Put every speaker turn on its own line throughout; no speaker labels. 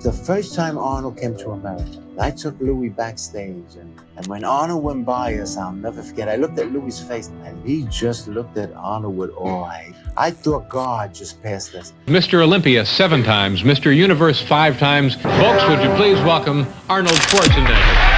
The first time Arnold came to America, I took Louis backstage, and when Arnold went by us, I'll never forget, I looked at Louis' face, and he just looked at Arnold with awe. I thought God just passed us.
Mr. Olympia 7 times, Mr. Universe 5 times. Folks, would you please welcome Arnold Schwarzenegger.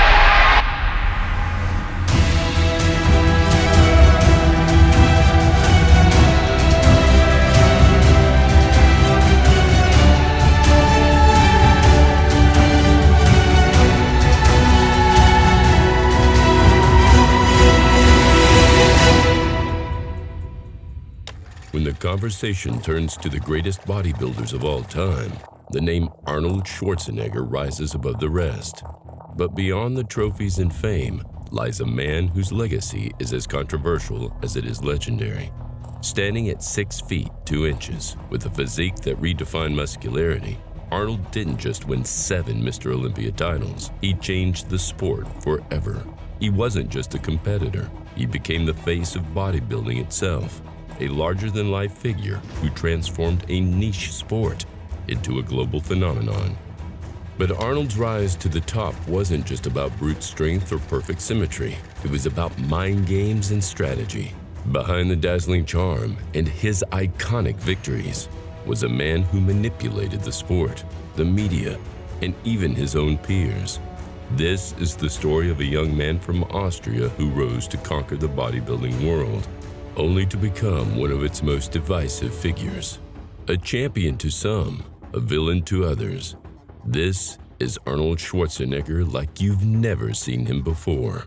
When the conversation turns to the greatest bodybuilders of all time, the name Arnold Schwarzenegger rises above the rest. But beyond the trophies and fame lies a man whose legacy is as controversial as it is legendary. Standing at 6 feet 2 inches with a physique that redefined muscularity, Arnold didn't just win 7 Mr. Olympia titles, he changed the sport forever. He wasn't just a competitor, he became the face of bodybuilding itself. A larger-than-life figure who transformed a niche sport into a global phenomenon. But Arnold's rise to the top wasn't just about brute strength or perfect symmetry. It was about mind games and strategy. Behind the dazzling charm and his iconic victories was a man who manipulated the sport, the media, and even his own peers. This is the story of a young man from Austria who rose to conquer the bodybuilding world, only to become one of its most divisive figures. A champion to some, a villain to others. This is Arnold Schwarzenegger like you've never seen him before.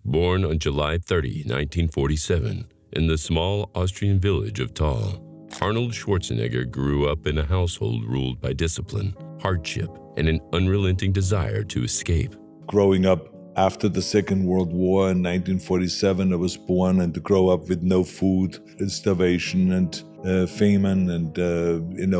Born on July 30, 1947, in the small Austrian village of Thal, Arnold Schwarzenegger grew up in a household ruled by discipline, hardship, and an unrelenting desire to escape.
Growing up after the Second World War in 1947, I was born, and to grow up with no food, starvation and famine, and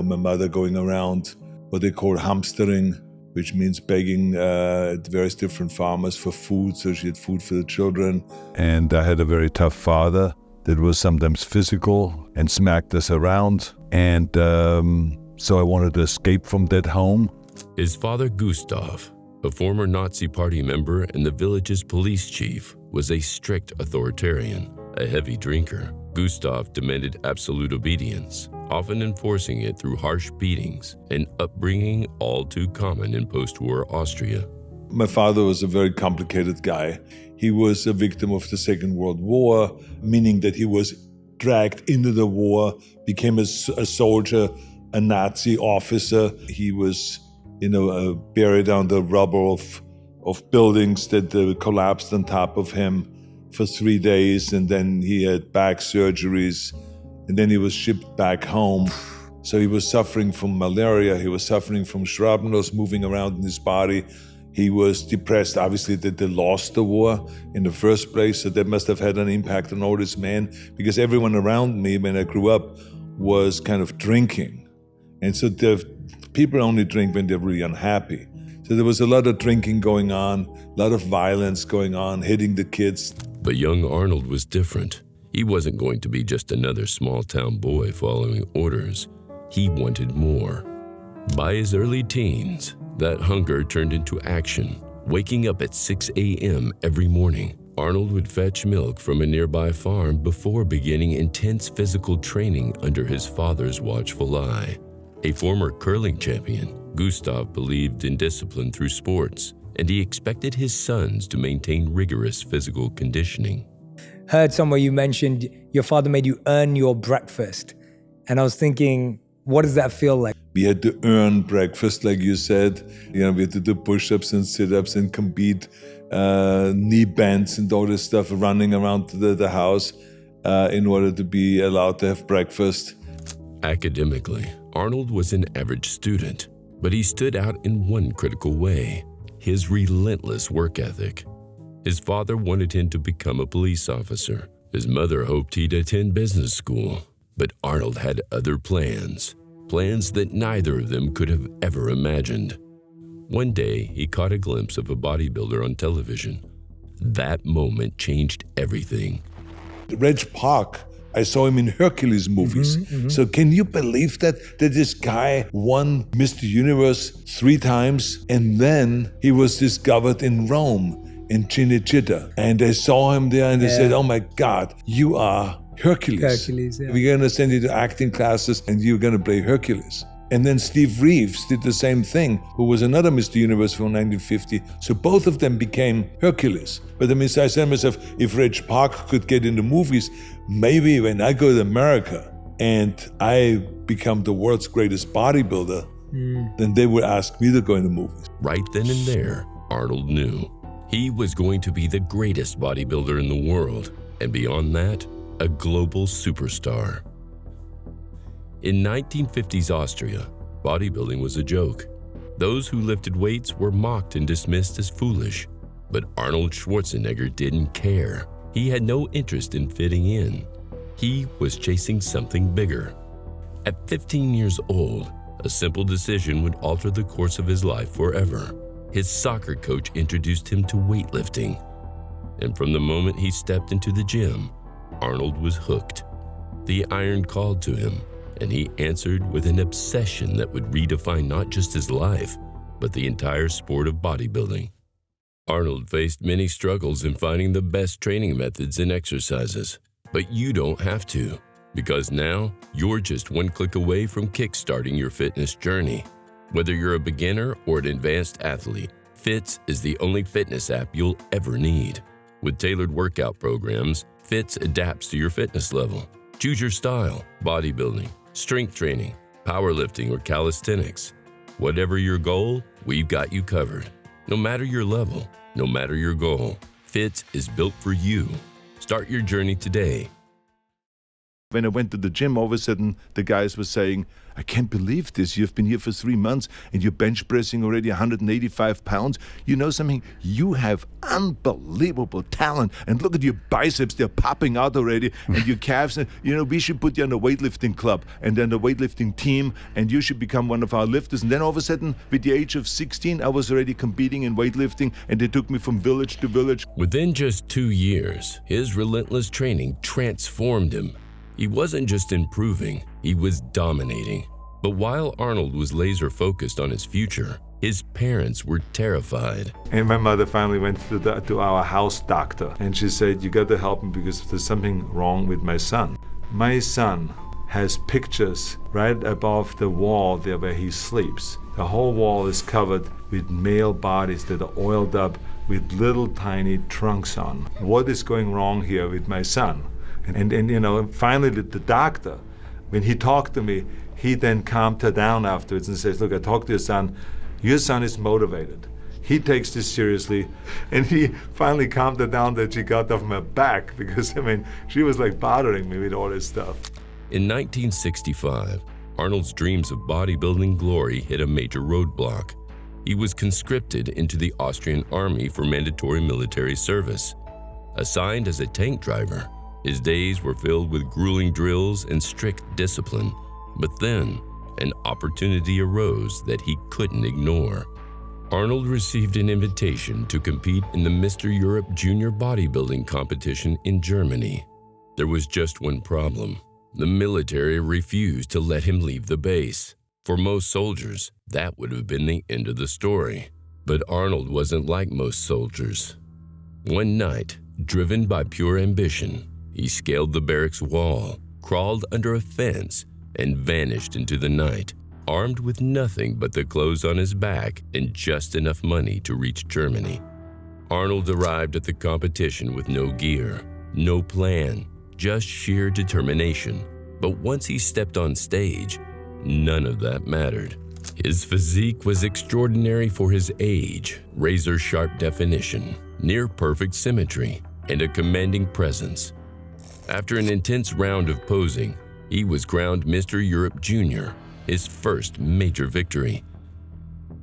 my mother going around what they call hamstering, which means begging at various different farmers for food, so she had food for the children.
And I had a very tough father that was sometimes physical and smacked us around, and so I wanted to escape from that home.
His father, Gustav, a former Nazi party member and the village's police chief, was a strict authoritarian, a heavy drinker. Gustav demanded absolute obedience, often enforcing it through harsh beatings, an upbringing all too common in post-war Austria.
My father was a very complicated guy. He was a victim of the Second World War, meaning that he was dragged into the war, became a soldier, a Nazi officer. He was buried under rubble of buildings that collapsed on top of him for 3 days, and then he had back surgeries, and then he was shipped back home. So he was suffering from malaria, he was suffering from shrapnels moving around in his body. He was depressed, obviously, that they lost the war in the first place, so that must have had an impact on all these men, because everyone around me when I grew up was kind of drinking. And so people only drink when they're really unhappy. So there was a lot of drinking going on, a lot of violence going on, hitting the kids.
But young Arnold was different. He wasn't going to be just another small-town boy following orders. He wanted more. By his early teens, that hunger turned into action. Waking up at 6 a.m. every morning, Arnold would fetch milk from a nearby farm before beginning intense physical training under his father's watchful eye. A former curling champion, Gustav believed in discipline through sports, and he expected his sons to maintain rigorous physical conditioning.
Heard somewhere you mentioned your father made you earn your breakfast. And I was thinking, what does that feel like?
We had to earn breakfast, like you said. We had to do push-ups and sit-ups and compete, knee bends and all this stuff, running around the house in order to be allowed to have breakfast.
Academically, Arnold was an average student, but he stood out in one critical way: his relentless work ethic. His father wanted him to become a police officer. His mother hoped he'd attend business school, but Arnold had other plans that neither of them could have ever imagined. One day, he caught a glimpse of a bodybuilder on television. That moment changed everything.
Reg Park I saw him in Hercules movies. So can you believe that this guy won Mr. Universe 3 times, and then he was discovered in Rome, in Cinecittà, and they saw him there and they said, "Oh my God, you are Hercules.
Hercules, yeah.
We're going to send you to acting classes and you're going to play Hercules." And then Steve Reeves did the same thing, who was another Mr. Universe from 1950. So both of them became Hercules. But I mean, I said to myself, if Reg Park could get in the movies, maybe when I go to America and I become the world's greatest bodybuilder, then they would ask me to go in the movies.
Right then and there, Arnold knew he was going to be the greatest bodybuilder in the world, and beyond that, a global superstar. In 1950s Austria, bodybuilding was a joke. Those who lifted weights were mocked and dismissed as foolish. But Arnold Schwarzenegger didn't care. He had no interest in fitting in. He was chasing something bigger. At 15 years old, a simple decision would alter the course of his life forever. His soccer coach introduced him to weightlifting. And from the moment he stepped into the gym, Arnold was hooked. The iron called to him, and he answered with an obsession that would redefine not just his life, but the entire sport of bodybuilding. Arnold faced many struggles in finding the best training methods and exercises, but you don't have to, because now you're just one click away from kickstarting your fitness journey. Whether you're a beginner or an advanced athlete, Fitz is the only fitness app you'll ever need. With tailored workout programs, Fitz adapts to your fitness level. Choose your style: bodybuilding, strength training, powerlifting, or calisthenics. Whatever your goal, we've got you covered. No matter your level, no matter your goal, Fitz is built for you. Start your journey today.
When I went to the gym, all of a sudden the guys were saying, "I can't believe this. You've been here for 3 months and you're bench pressing already 185 pounds. You know something? You have unbelievable talent. And look at your biceps, they're popping out already. And your calves, we should put you on a weightlifting club and then the weightlifting team, and you should become one of our lifters." And then all of a sudden, with the age of 16, I was already competing in weightlifting, and they took me from village to village.
Within just 2 years, his relentless training transformed him. He wasn't just improving, he was dominating. But while Arnold was laser focused on his future, his parents were terrified.
And my mother finally went to our house doctor, and she said, "You got to help me because there's something wrong with my son." My son has pictures right above the wall there where he sleeps. The whole wall is covered with male bodies that are oiled up with little tiny trunks on. What is going wrong here with my son? And finally the doctor, when he talked to me, he then calmed her down afterwards and says, "Look, I talked to your son. Your son is motivated. He takes this seriously." And he finally calmed her down that she got off my back, because, she was like bothering me with all this stuff.
In 1965, Arnold's dreams of bodybuilding glory hit a major roadblock. He was conscripted into the Austrian army for mandatory military service. Assigned as a tank driver, his days were filled with grueling drills and strict discipline. But then, an opportunity arose that he couldn't ignore. Arnold received an invitation to compete in the Mr. Europe Junior Bodybuilding competition in Germany. There was just one problem. The military refused to let him leave the base. For most soldiers, that would have been the end of the story. But Arnold wasn't like most soldiers. One night, driven by pure ambition, he scaled the barracks wall, crawled under a fence, and vanished into the night, armed with nothing but the clothes on his back and just enough money to reach Germany. Arnold arrived at the competition with no gear, no plan, just sheer determination. But once he stepped on stage, none of that mattered. His physique was extraordinary for his age, razor-sharp definition, near-perfect symmetry, and a commanding presence. After an intense round of posing, he was crowned Mr. Europe Junior, his first major victory.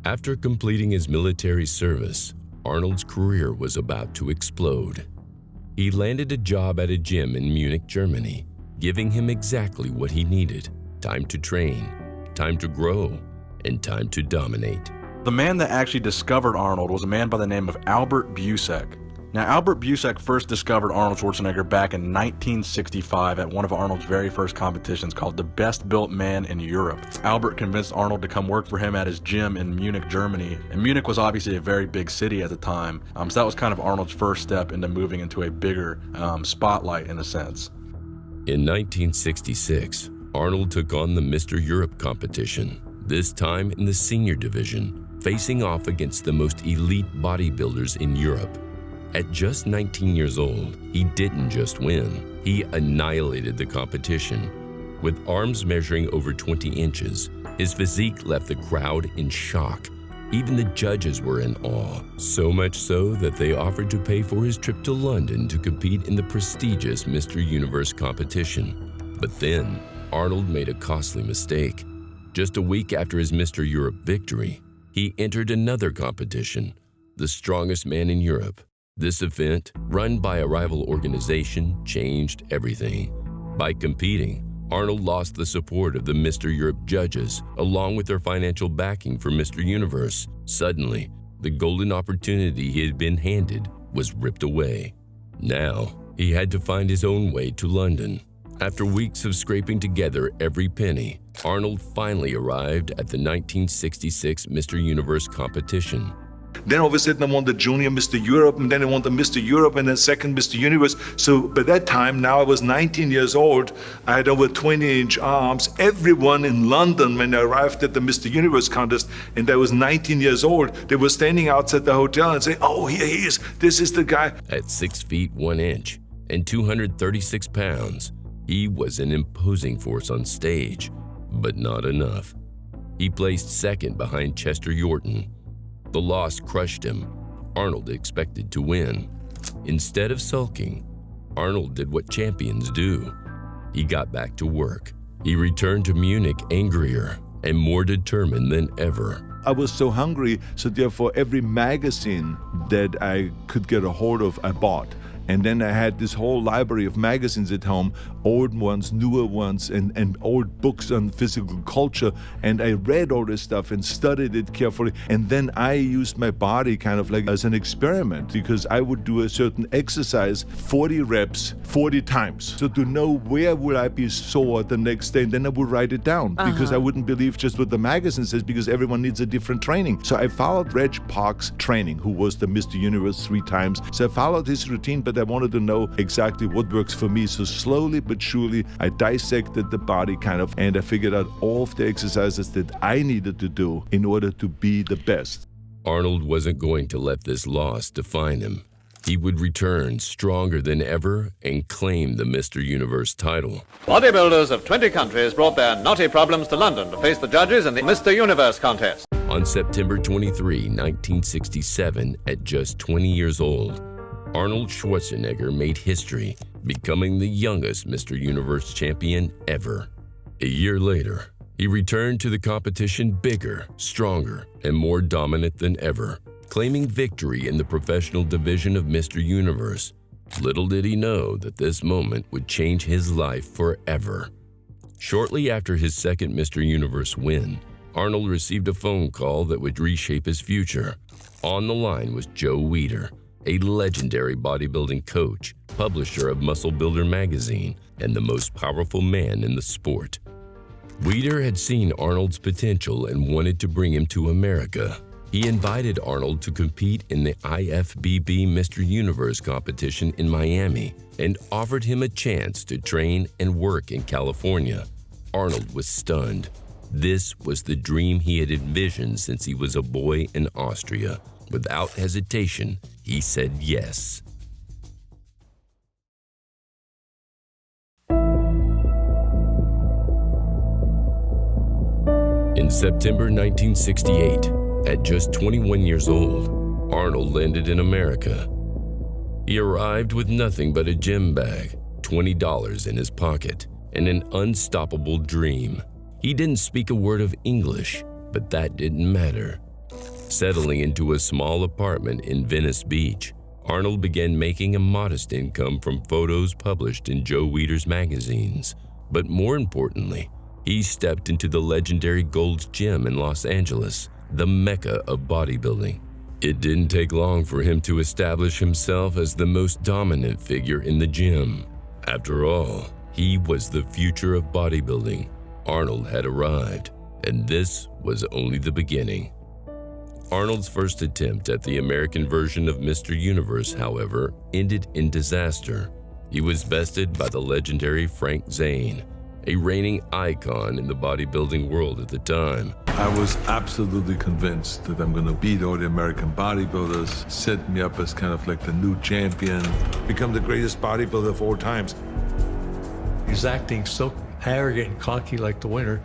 After completing his military service, Arnold's career was about to explode. He landed a job at a gym in Munich, Germany, giving him exactly what he needed: time to train, time to grow, and time to dominate.
The man that actually discovered Arnold was a man by the name of Albert Busek. Now, Albert Busak first discovered Arnold Schwarzenegger back in 1965 at one of Arnold's very first competitions called the Best Built Man in Europe. Albert convinced Arnold to come work for him at his gym in Munich, Germany. And Munich was obviously a very big city at the time, so that was kind of Arnold's first step into moving into a bigger spotlight in a sense.
In 1966, Arnold took on the Mr. Europe competition, this time in the senior division, facing off against the most elite bodybuilders in Europe. At just 19 years old, he didn't just win, he annihilated the competition. With arms measuring over 20 inches, his physique left the crowd in shock. Even the judges were in awe, so much so that they offered to pay for his trip to London to compete in the prestigious Mr. Universe competition. But then, Arnold made a costly mistake. Just a week after his Mr. Europe victory, he entered another competition, the Strongest Man in Europe. This event, run by a rival organization, changed everything. By competing, Arnold lost the support of the Mr. Europe judges, along with their financial backing for Mr. Universe. Suddenly, the golden opportunity he had been handed was ripped away. Now, he had to find his own way to London. After weeks of scraping together every penny, Arnold finally arrived at the 1966 Mr. Universe competition.
Then all of a sudden I won the Junior Mr. Europe, and then I won the Mr. Europe, and then second Mr. Universe. So by that time, now I was 19 years old, I had over 20-inch arms. Everyone in London, when I arrived at the Mr. Universe contest, and I was 19 years old, they were standing outside the hotel and saying, "Oh, here he is, this is the guy."
At 6 feet 1 inch and 236 pounds, he was an imposing force on stage, but not enough. He placed second behind Chester Yorton. The loss crushed him. Arnold expected to win. Instead of sulking, Arnold did what champions do. He got back to work. He returned to Munich angrier and more determined than ever.
I was so hungry, so therefore every magazine that I could get a hold of, I bought. And then I had this whole library of magazines at home, old ones, newer ones, and old books on physical culture. And I read all this stuff and studied it carefully. And then I used my body kind of like as an experiment, because I would do a certain exercise, 40 reps, 40 times. So to know where will I be sore the next day, and then I would write it down, because I wouldn't believe just what the magazine says, because everyone needs a different training. So I followed Reg Park's training, who was the Mr. Universe 3 times. So I followed his routine, but I wanted to know exactly what works for me. So slowly but surely, I dissected the body kind of, and I figured out all of the exercises that I needed to do in order to be the best.
Arnold wasn't going to let this loss define him. He would return stronger than ever and claim the Mr. Universe title.
Bodybuilders of 20 countries brought their knotty problems to London to face the judges in the Mr. Universe contest.
On September 23, 1967, at just 20 years old, Arnold Schwarzenegger made history, becoming the youngest Mr. Universe champion ever. A year later, he returned to the competition bigger, stronger, and more dominant than ever, claiming victory in the professional division of Mr. Universe. Little did he know that this moment would change his life forever. Shortly after his second Mr. Universe win, Arnold received a phone call that would reshape his future. On the line was Joe Weider, a legendary bodybuilding coach, publisher of Muscle Builder magazine, and the most powerful man in the sport. Weider had seen Arnold's potential and wanted to bring him to America. He invited Arnold to compete in the IFBB Mr. Universe competition in Miami and offered him a chance to train and work in California. Arnold was stunned. This was the dream he had envisioned since he was a boy in Austria. Without hesitation, he said yes. In September 1968, at just 21 years old, Arnold landed in America. He arrived with nothing but a gym bag, $20 in his pocket, and an unstoppable dream. He didn't speak a word of English, but that didn't matter. Settling into a small apartment in Venice Beach, Arnold began making a modest income from photos published in Joe Weider's magazines. But more importantly, he stepped into the legendary Gold's Gym in Los Angeles, the mecca of bodybuilding. It didn't take long for him to establish himself as the most dominant figure in the gym. After all, he was the future of bodybuilding. Arnold had arrived, and this was only the beginning. Arnold's first attempt at the American version of Mr. Universe, however, ended in disaster. He was bested by the legendary Frank Zane, a reigning icon in the bodybuilding world at the time.
I was absolutely convinced that I'm going to beat all the American bodybuilders, set me up as kind of like the new champion, become the greatest bodybuilder of all times.
He was acting so arrogant and cocky like the winner,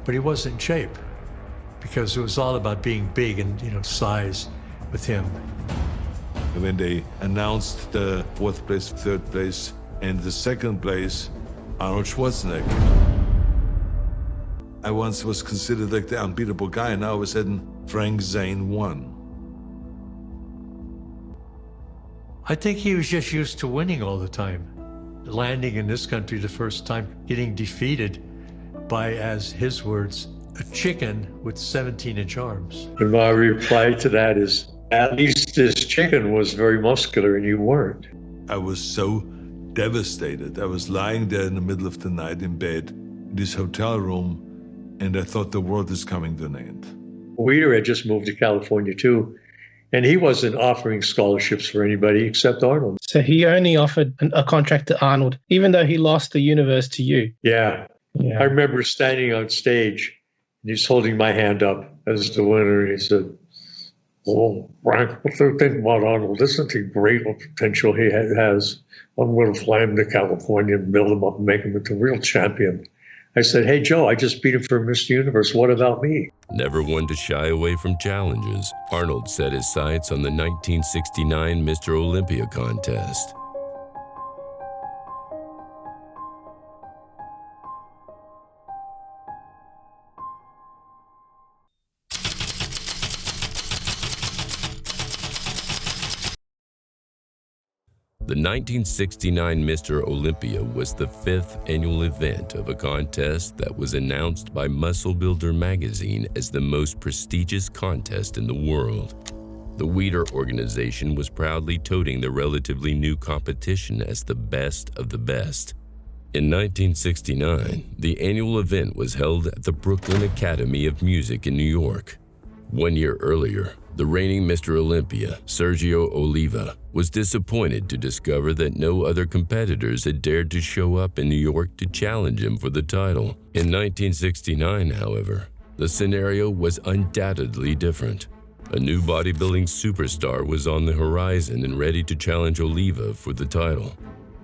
but he wasn't in shape because it was all about being big and, size with him.
When they announced the 4th place, 3rd place, and the 2nd place, Arnold Schwarzenegger. I once was considered like the unbeatable guy, and now all of a sudden, Frank Zane won.
I think he was just used to winning all the time. Landing in this country the first time, getting defeated by, as his words, a chicken with 17-inch arms.
And my reply to that is, at least this chicken was very muscular and you weren't.
I was so devastated. I was lying there in the middle of the night in bed, in this hotel room, and I thought the world is coming to an end.
Weider had just moved to California too, and he wasn't offering scholarships for anybody except Arnold.
So he only offered a contract to Arnold, even though he lost the universe to you.
Yeah. I remember standing on stage, and he's holding my hand up as the winner, and he said, "Oh, Frank, what do you think about Arnold? Isn't he great what potential he has? I'm going to fly him to California and build him up and make him into a real champion." I said, "Hey, Joe, I just beat him for Mr. Universe. What about me?"
Never one to shy away from challenges, Arnold set his sights on the 1969 Mr. Olympia contest. The 1969 Mr. Olympia was the 5th annual event of a contest that was announced by Muscle Builder magazine as the most prestigious contest in the world. The Weider organization was proudly touting the relatively new competition as the best of the best. In 1969, the annual event was held at the Brooklyn Academy of Music in New York. 1 year earlier, the reigning Mr. Olympia, Sergio Oliva, was disappointed to discover that no other competitors had dared to show up in New York to challenge him for the title. In 1969, however, the scenario was undoubtedly different. A new bodybuilding superstar was on the horizon and ready to challenge Oliva for the title.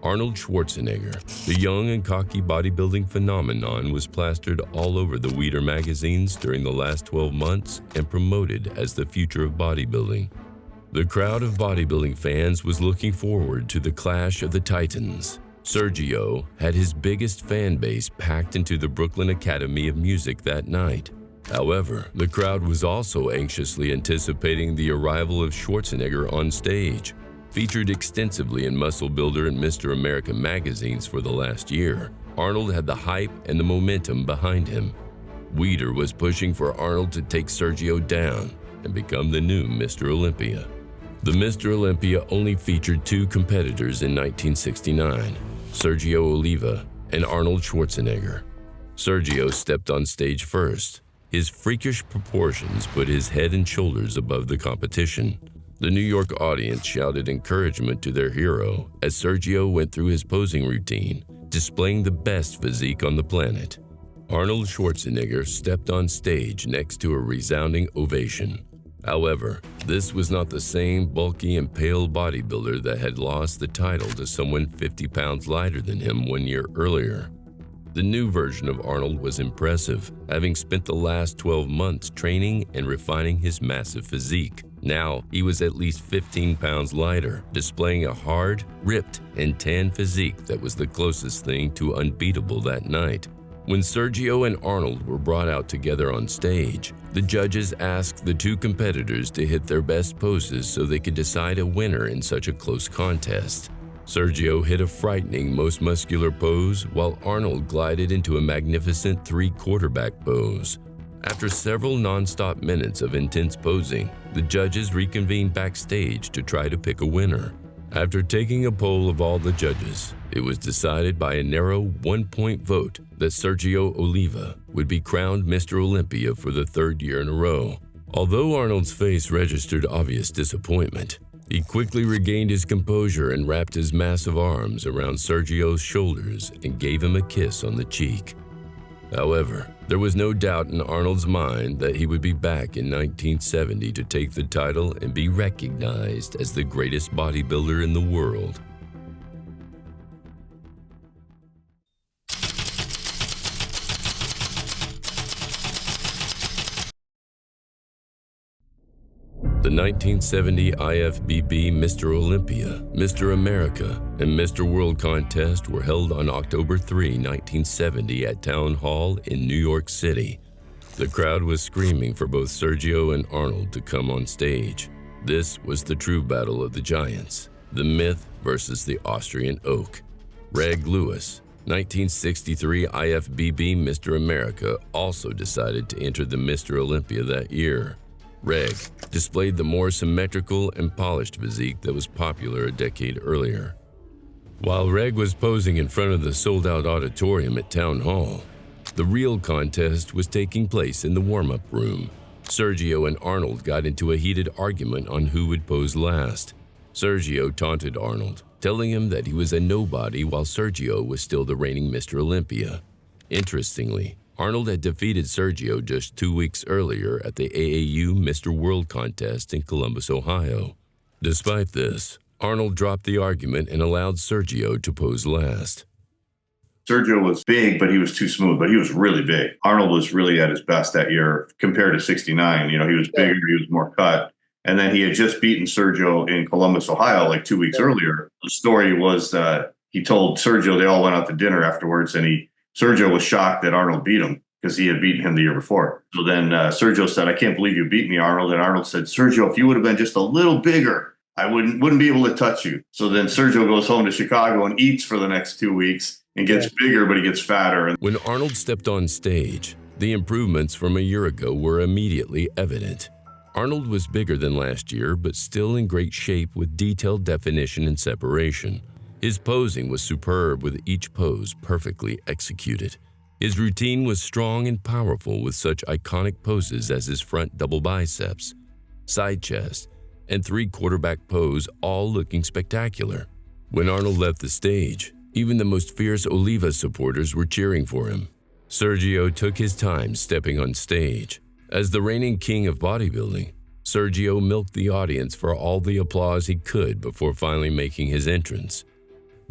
Arnold Schwarzenegger, the young and cocky bodybuilding phenomenon, was plastered all over the Weider magazines during the last 12 months and promoted as the future of bodybuilding. The crowd of bodybuilding fans was looking forward to the clash of the titans. Sergio had his biggest fan base packed into the Brooklyn Academy of Music that night. However, the crowd was also anxiously anticipating the arrival of Schwarzenegger on stage. Featured extensively in Muscle Builder and Mr. America magazines for the last year, Arnold had the hype and the momentum behind him. Weider was pushing for Arnold to take Sergio down and become the new Mr. Olympia. The Mr. Olympia only featured 2 competitors in 1969, Sergio Oliva and Arnold Schwarzenegger. Sergio stepped on stage first. His freakish proportions put his head and shoulders above the competition. The New York audience shouted encouragement to their hero as Sergio went through his posing routine, displaying the best physique on the planet. Arnold Schwarzenegger stepped on stage next to a resounding ovation. However, this was not the same bulky and pale bodybuilder that had lost the title to someone 50 pounds lighter than him 1 year earlier. The new version of Arnold was impressive, having spent the last 12 months training and refining his massive physique. Now, he was at least 15 pounds lighter, displaying a hard, ripped, and tan physique that was the closest thing to unbeatable that night. When Sergio and Arnold were brought out together on stage, the judges asked the 2 competitors to hit their best poses so they could decide a winner in such a close contest. Sergio hit a frightening most muscular pose, while Arnold glided into a magnificent 3 quarterback pose. After several non-stop minutes of intense posing, the judges reconvened backstage to try to pick a winner. After taking a poll of all the judges, it was decided by a narrow 1-point vote that Sergio Oliva would be crowned Mr. Olympia for the third year in a row. Although Arnold's face registered obvious disappointment, he quickly regained his composure and wrapped his massive arms around Sergio's shoulders and gave him a kiss on the cheek. However, there was no doubt in Arnold's mind that he would be back in 1970 to take the title and be recognized as the greatest bodybuilder in the world. The 1970 IFBB Mr. Olympia, Mr. America, and Mr. World contest were held on October 3, 1970 at Town Hall in New York City. The crowd was screaming for both Sergio and Arnold to come on stage. This was the true battle of the giants, the myth versus the Austrian oak. Reg Lewis, 1963 IFBB Mr. America, also decided to enter the Mr. Olympia that year. Reg displayed the more symmetrical and polished physique that was popular a decade earlier. While Reg was posing in front of the sold-out auditorium at Town Hall, the real contest was taking place in the warm-up room. Sergio and Arnold got into a heated argument on who would pose last. Sergio taunted Arnold, telling him that he was a nobody while Sergio was still the reigning Mr. Olympia. Interestingly, Arnold had defeated Sergio just 2 weeks earlier at the AAU Mr. World contest in Columbus, Ohio. Despite this, Arnold dropped the argument and allowed Sergio to pose last.
Sergio was big, but he was too smooth, but he was really big. Arnold was really at his best that year compared to 69. You know, he was bigger, he was more cut. And then he had just beaten Sergio in Columbus, Ohio, like 2 weeks earlier. The story was that he told Sergio, they all went out to dinner afterwards, and Sergio was shocked that Arnold beat him because he had beaten him the year before. So then Sergio said, "I can't believe you beat me, Arnold." And Arnold said, "Sergio, if you would have been just a little bigger, I wouldn't be able to touch you." So then Sergio goes home to Chicago and eats for the next 2 weeks and gets bigger, but he gets fatter.
When Arnold stepped on stage, the improvements from a year ago were immediately evident. Arnold was bigger than last year, but still in great shape with detailed definition and separation. His posing was superb, with each pose perfectly executed. His routine was strong and powerful, with such iconic poses as his front double biceps, side chest, and 3-quarterback pose, all looking spectacular. When Arnold left the stage, even the most fierce Oliva supporters were cheering for him. Sergio took his time stepping on stage. As the reigning king of bodybuilding, Sergio milked the audience for all the applause he could before finally making his entrance.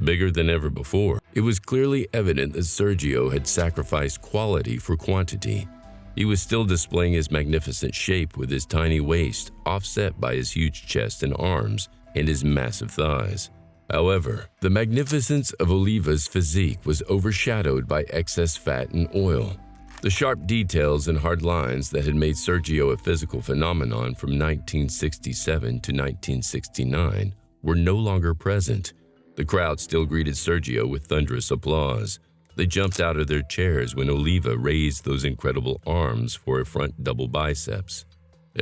Bigger than ever before, it was clearly evident that Sergio had sacrificed quality for quantity. He was still displaying his magnificent shape with his tiny waist offset by his huge chest and arms and his massive thighs. However, the magnificence of Oliva's physique was overshadowed by excess fat and oil. The sharp details and hard lines that had made Sergio a physical phenomenon from 1967 to 1969 were no longer present. The crowd still greeted Sergio with thunderous applause. They jumped out of their chairs when Oliva raised those incredible arms for a front double biceps.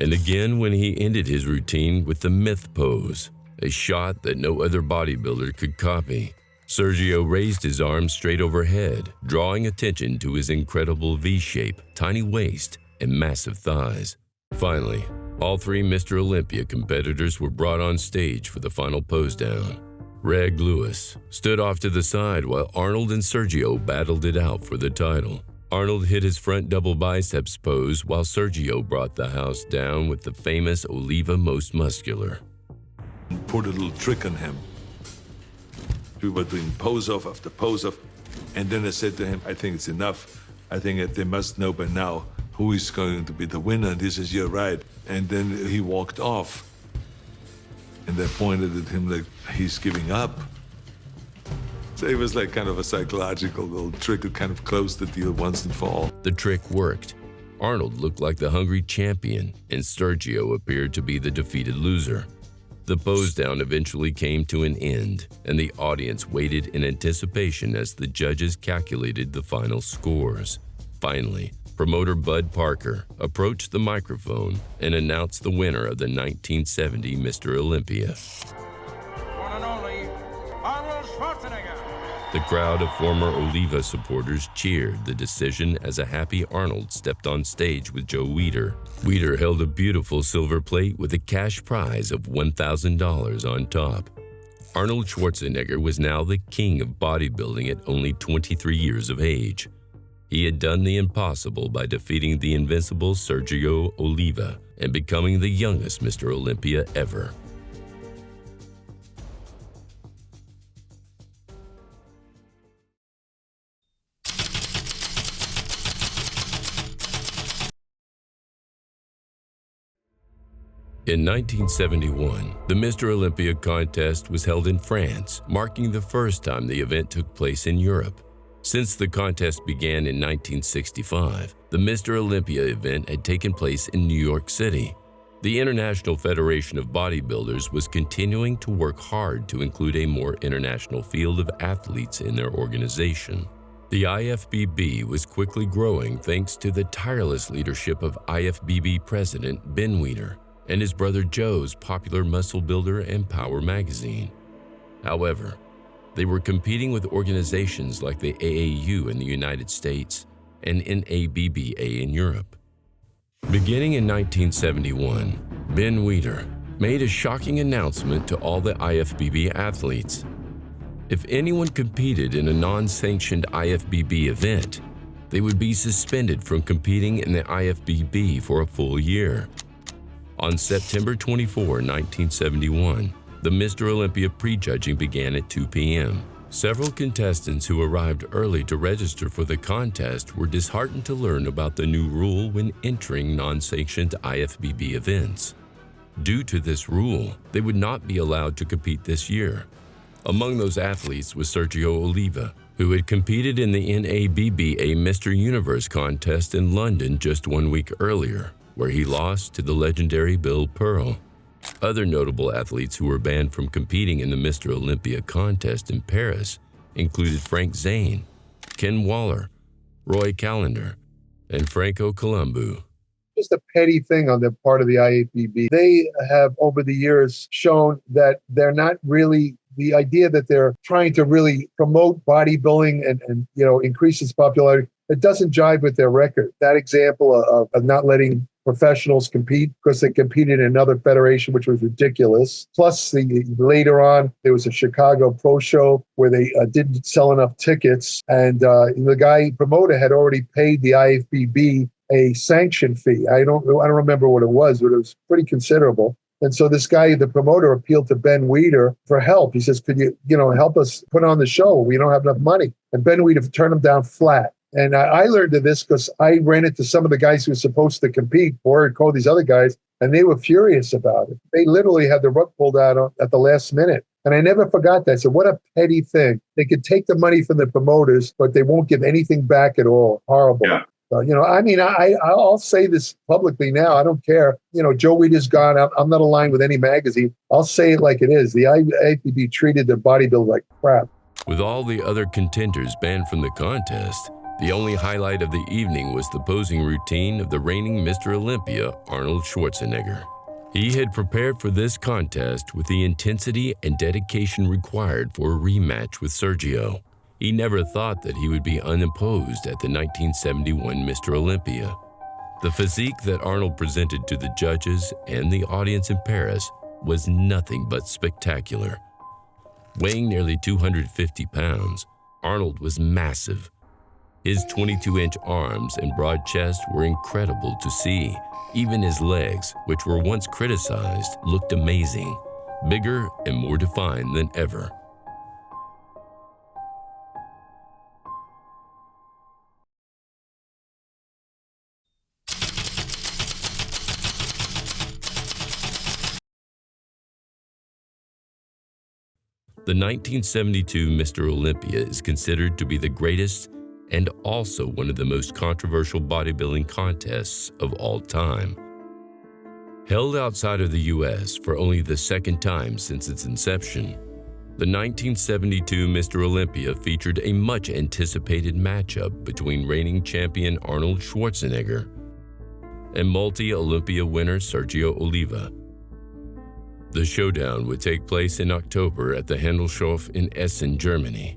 And again when he ended his routine with the myth pose, a shot that no other bodybuilder could copy. Sergio raised his arms straight overhead, drawing attention to his incredible V-shape, tiny waist, and massive thighs. Finally, all 3 Mr. Olympia competitors were brought on stage for the final pose down. Reg Lewis stood off to the side while Arnold and Sergio battled it out for the title. Arnold hit his front double biceps pose while Sergio brought the house down with the famous Oliva Most Muscular.
Put a little trick on him. We were doing pose-off after pose-off, and then I said to him, "I think it's enough. I think that they must know by now who is going to be the winner." And he says, "You're right." And then he walked off. And I pointed at him like he's giving up. So it was like kind of a psychological little trick that kind of closed the deal once and for all.
The trick worked. Arnold looked like the hungry champion, and Sergio appeared to be the defeated loser. The pose down eventually came to an end, and the audience waited in anticipation as the judges calculated the final scores. Finally, promoter Bud Parker approached the microphone and announced the winner of the 1970 Mr. Olympia.
One and only, Arnold Schwarzenegger.
The crowd of former Oliva supporters cheered the decision as a happy Arnold stepped on stage with Joe Weider. Weider held a beautiful silver plate with a cash prize of $1,000 on top. Arnold Schwarzenegger was now the king of bodybuilding at only 23 years of age. He had done the impossible by defeating the invincible Sergio Oliva and becoming the youngest Mr. Olympia ever. In 1971, the Mr. Olympia contest was held in France, marking the first time the event took place in Europe. Since the contest began in 1965, the Mr. Olympia event had taken place in New York City. The International Federation of Bodybuilders was continuing to work hard to include a more international field of athletes in their organization. The IFBB was quickly growing thanks to the tireless leadership of IFBB President Ben Weider and his brother Joe's popular Muscle Builder and Power magazine. However, they were competing with organizations like the AAU in the United States and NABBA in Europe. Beginning in 1971, Ben Weider made a shocking announcement to all the IFBB athletes. If anyone competed in a non-sanctioned IFBB event, they would be suspended from competing in the IFBB for a full year. On September 24, 1971, the Mr. Olympia prejudging began at 2 p.m. Several contestants who arrived early to register for the contest were disheartened to learn about the new rule when entering non-sanctioned IFBB events. Due to this rule, they would not be allowed to compete this year. Among those athletes was Sergio Oliva, who had competed in the NABBA Mr. Universe contest in London just 1 week earlier, where he lost to the legendary Bill Pearl. Other notable athletes who were banned from competing in the Mr. Olympia contest in Paris included Frank Zane, Ken Waller, Roy Callender, and Franco Columbu.
Just a petty thing on the part of the IFBB. They have, over the years, shown that they're not really the idea that they're trying to really promote bodybuilding and increase its popularity. It doesn't jive with their record. That example of not letting professionals compete because they competed in another federation, which was ridiculous. Plus, later on, there was a Chicago Pro Show where they didn't sell enough tickets, and the promoter had already paid the IFBB a sanction fee. I don't remember what it was, but it was pretty considerable. And so this guy, the promoter, appealed to Ben Weider for help. He says, "Could you, help us put on the show? We don't have enough money." And Ben Weider turned him down flat. And I learned of this because I ran into some of the guys who were supposed to compete, or called these other guys, and they were furious about it. They literally had the rug pulled out at the last minute. And I never forgot that. I said, what a petty thing. They could take the money from the promoters, but they won't give anything back at all. Horrible. Yeah. I'll say this publicly now. I don't care. Joe Weider's gone. I'm not aligned with any magazine. I'll say it like it is. The IFBB treated the bodybuilder like crap.
With all the other contenders banned from the contest, the only highlight of the evening was the posing routine of the reigning Mr. Olympia, Arnold Schwarzenegger. He had prepared for this contest with the intensity and dedication required for a rematch with Sergio. He never thought that he would be unopposed at the 1971 Mr. Olympia. The physique that Arnold presented to the judges and the audience in Paris was nothing but spectacular. Weighing nearly 250 pounds, Arnold was massive. His 22-inch arms and broad chest were incredible to see. Even his legs, which were once criticized, looked amazing, bigger and more defined than ever. The 1972 Mr. Olympia is considered to be the greatest and also one of the most controversial bodybuilding contests of all time. Held outside of the U.S. for only the second time since its inception, The 1972 Mr. Olympia featured a much-anticipated matchup between reigning champion Arnold Schwarzenegger and multi-Olympia winner Sergio Oliva. The showdown would take place in October at the Handelshof in Essen, Germany.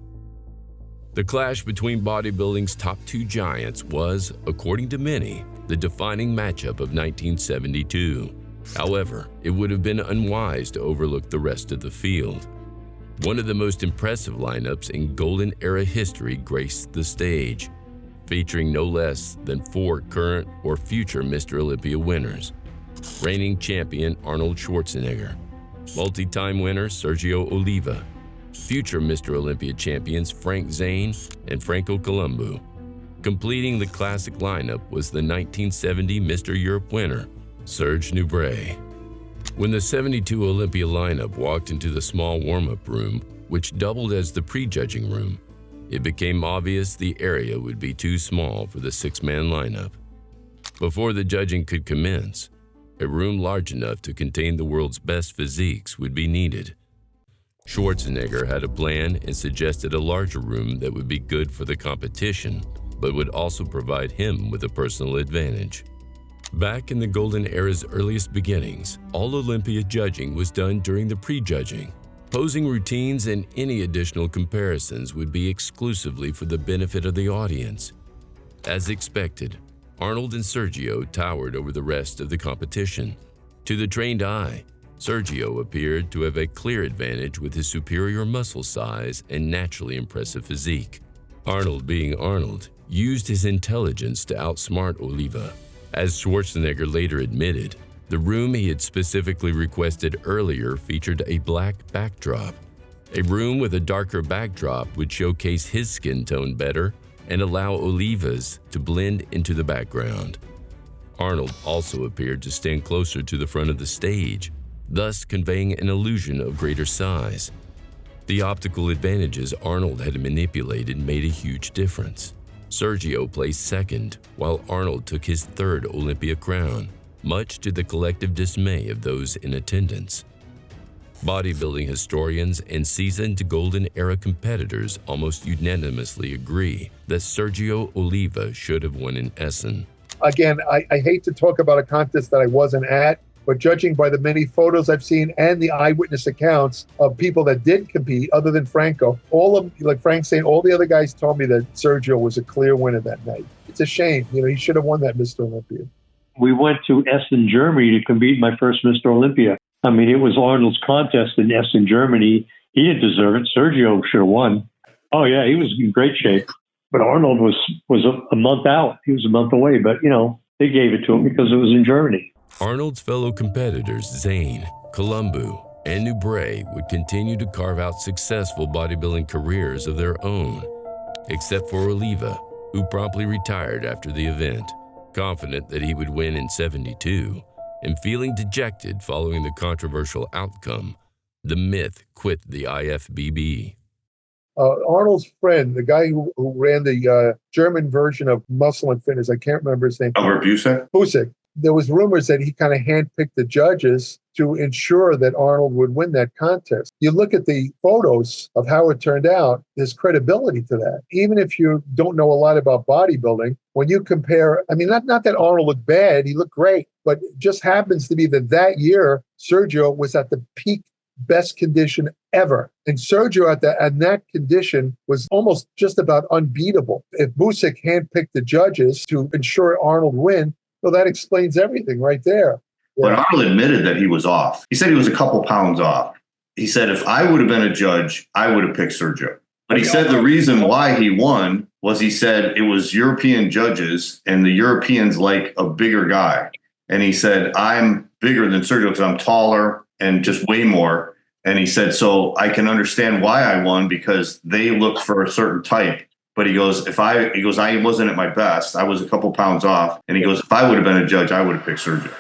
The clash between bodybuilding's top two giants was, according to many, the defining matchup of 1972. However, it would have been unwise to overlook the rest of the field. One of the most impressive lineups in Golden Era history graced the stage, featuring no less than 4 current or future Mr. Olympia winners: reigning champion Arnold Schwarzenegger, multi-time winner Sergio Oliva, future Mr. Olympia champions Frank Zane and Franco Columbu. Completing the classic lineup was the 1970 Mr. Europe winner, Serge Nubret. When the 72 Olympia lineup walked into the small warm-up room, which doubled as the prejudging room, it became obvious the area would be too small for the 6-man lineup. Before the judging could commence, a room large enough to contain the world's best physiques would be needed. Schwarzenegger had a plan and suggested a larger room that would be good for the competition, but would also provide him with a personal advantage. Back in the Golden Era's earliest beginnings, all Olympia judging was done during the prejudging. Posing routines and any additional comparisons would be exclusively for the benefit of the audience. As expected, Arnold and Sergio towered over the rest of the competition. To the trained eye, Sergio appeared to have a clear advantage with his superior muscle size and naturally impressive physique. Arnold, being Arnold, used his intelligence to outsmart Oliva. As Schwarzenegger later admitted, the room he had specifically requested earlier featured a black backdrop. A room with a darker backdrop would showcase his skin tone better and allow Oliva's to blend into the background. Arnold also appeared to stand closer to the front of the stage, thus conveying an illusion of greater size. The optical advantages Arnold had manipulated made a huge difference. Sergio placed second, while Arnold took his 3rd Olympia crown, much to the collective dismay of those in attendance. Bodybuilding historians and seasoned Golden Era competitors almost unanimously agree that Sergio Oliva should have won in Essen.
Again, I hate to talk about a contest that I wasn't at, but judging by the many photos I've seen and the eyewitness accounts of people that did compete, other than Franco, all of, like Frank saying, all the other guys told me that Sergio was a clear winner that night. It's a shame. You know, he should have won that Mr. Olympia.
We went to Essen, Germany to compete in my first Mr. Olympia. I mean, it was Arnold's contest in Essen, Germany. He didn't deserve it. Sergio should have won. Oh, yeah, he was in great shape. But Arnold was a month out. He was a month away. But, you know, they gave it to him because it was in Germany.
Arnold's fellow competitors Zane, Columbu, and Nubret would continue to carve out successful bodybuilding careers of their own, except for Oliva, who promptly retired after the event, confident that he would win in 72, and feeling dejected following the controversial outcome. The myth quit the IFBB.
Arnold's friend, the guy who ran the German version of Muscle and Fitness, I can't remember his name.
Albert Busek?
Busek. There was rumors that he kind of handpicked the judges to ensure that Arnold would win that contest. You look at the photos of how it turned out, there's credibility to that. Even if you don't know a lot about bodybuilding, when you compare, I mean, not that Arnold looked bad, he looked great, but it just happens to be that year, Sergio was at the peak best condition ever. And Sergio at that condition was almost just about unbeatable. If Busek handpicked the judges to ensure Arnold win, well, that explains everything right there.
But Arnold admitted that he was off. He said he was a couple pounds off. He said, if I would have been a judge, I would have picked Sergio. But he said the reason why he won was he said it was European judges and the Europeans like a bigger guy. And he said, I'm bigger than Sergio because I'm taller and just way more. And he said, so I can understand why I won because they look for a certain type. But he goes, I wasn't at my best. I was a couple pounds off. And he goes, if I would have been a judge, I would have picked Sergio.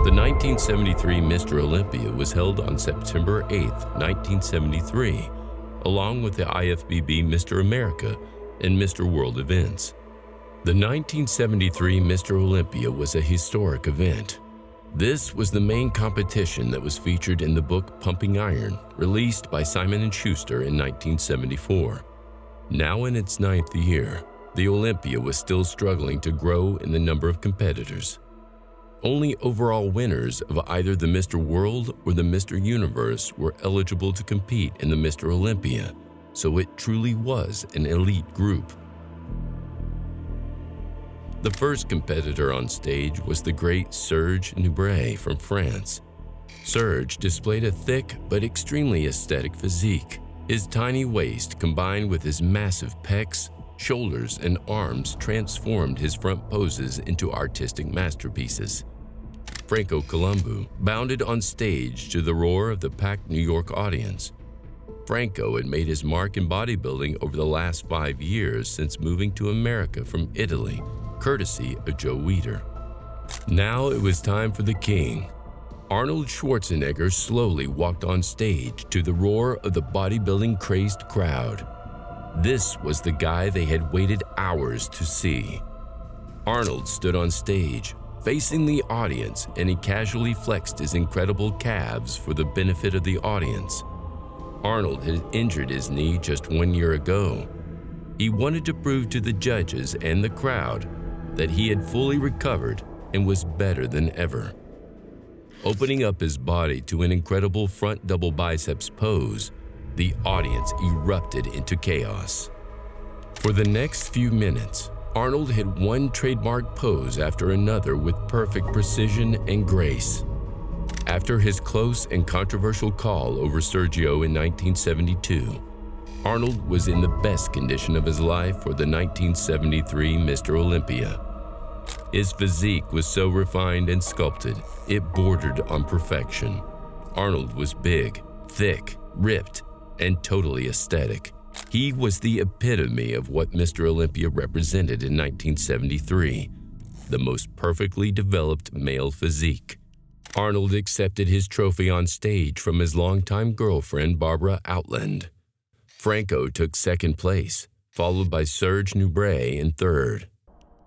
The 1973 Mr. Olympia was held on September 8, 1973, along with the IFBB Mr. America and Mr. World events. The 1973 Mr. Olympia was a historic event. This was the main competition that was featured in the book Pumping Iron, released by Simon & Schuster in 1974. Now in its 9th year, the Olympia was still struggling to grow in the number of competitors. Only overall winners of either the Mr. World or the Mr. Universe were eligible to compete in the Mr. Olympia, so it truly was an elite group. The first competitor on stage was the great Serge Nubret from France. Serge displayed a thick but extremely aesthetic physique. His tiny waist combined with his massive pecs, shoulders, and arms transformed his front poses into artistic masterpieces. Franco Columbu bounded on stage to the roar of the packed New York audience. Franco had made his mark in bodybuilding over the last 5 years since moving to America from Italy, courtesy of Joe Weider. Now it was time for the king. Arnold Schwarzenegger slowly walked on stage to the roar of the bodybuilding-crazed crowd. This was the guy they had waited hours to see. Arnold stood on stage, facing the audience, and he casually flexed his incredible calves for the benefit of the audience. Arnold had injured his knee just 1 year ago. He wanted to prove to the judges and the crowd that he had fully recovered and was better than ever. Opening up his body to an incredible front double biceps pose, the audience erupted into chaos. For the next few minutes, Arnold hit one trademark pose after another with perfect precision and grace. After his close and controversial call over Sergio in 1972, Arnold was in the best condition of his life for the 1973 Mr. Olympia. His physique was so refined and sculpted, it bordered on perfection. Arnold was big, thick, ripped, and totally aesthetic. He was the epitome of what Mr. Olympia represented in 1973, the most perfectly developed male physique. Arnold accepted his trophy on stage from his longtime girlfriend, Barbara Outland. Franco took second place, followed by Serge Nubret in third.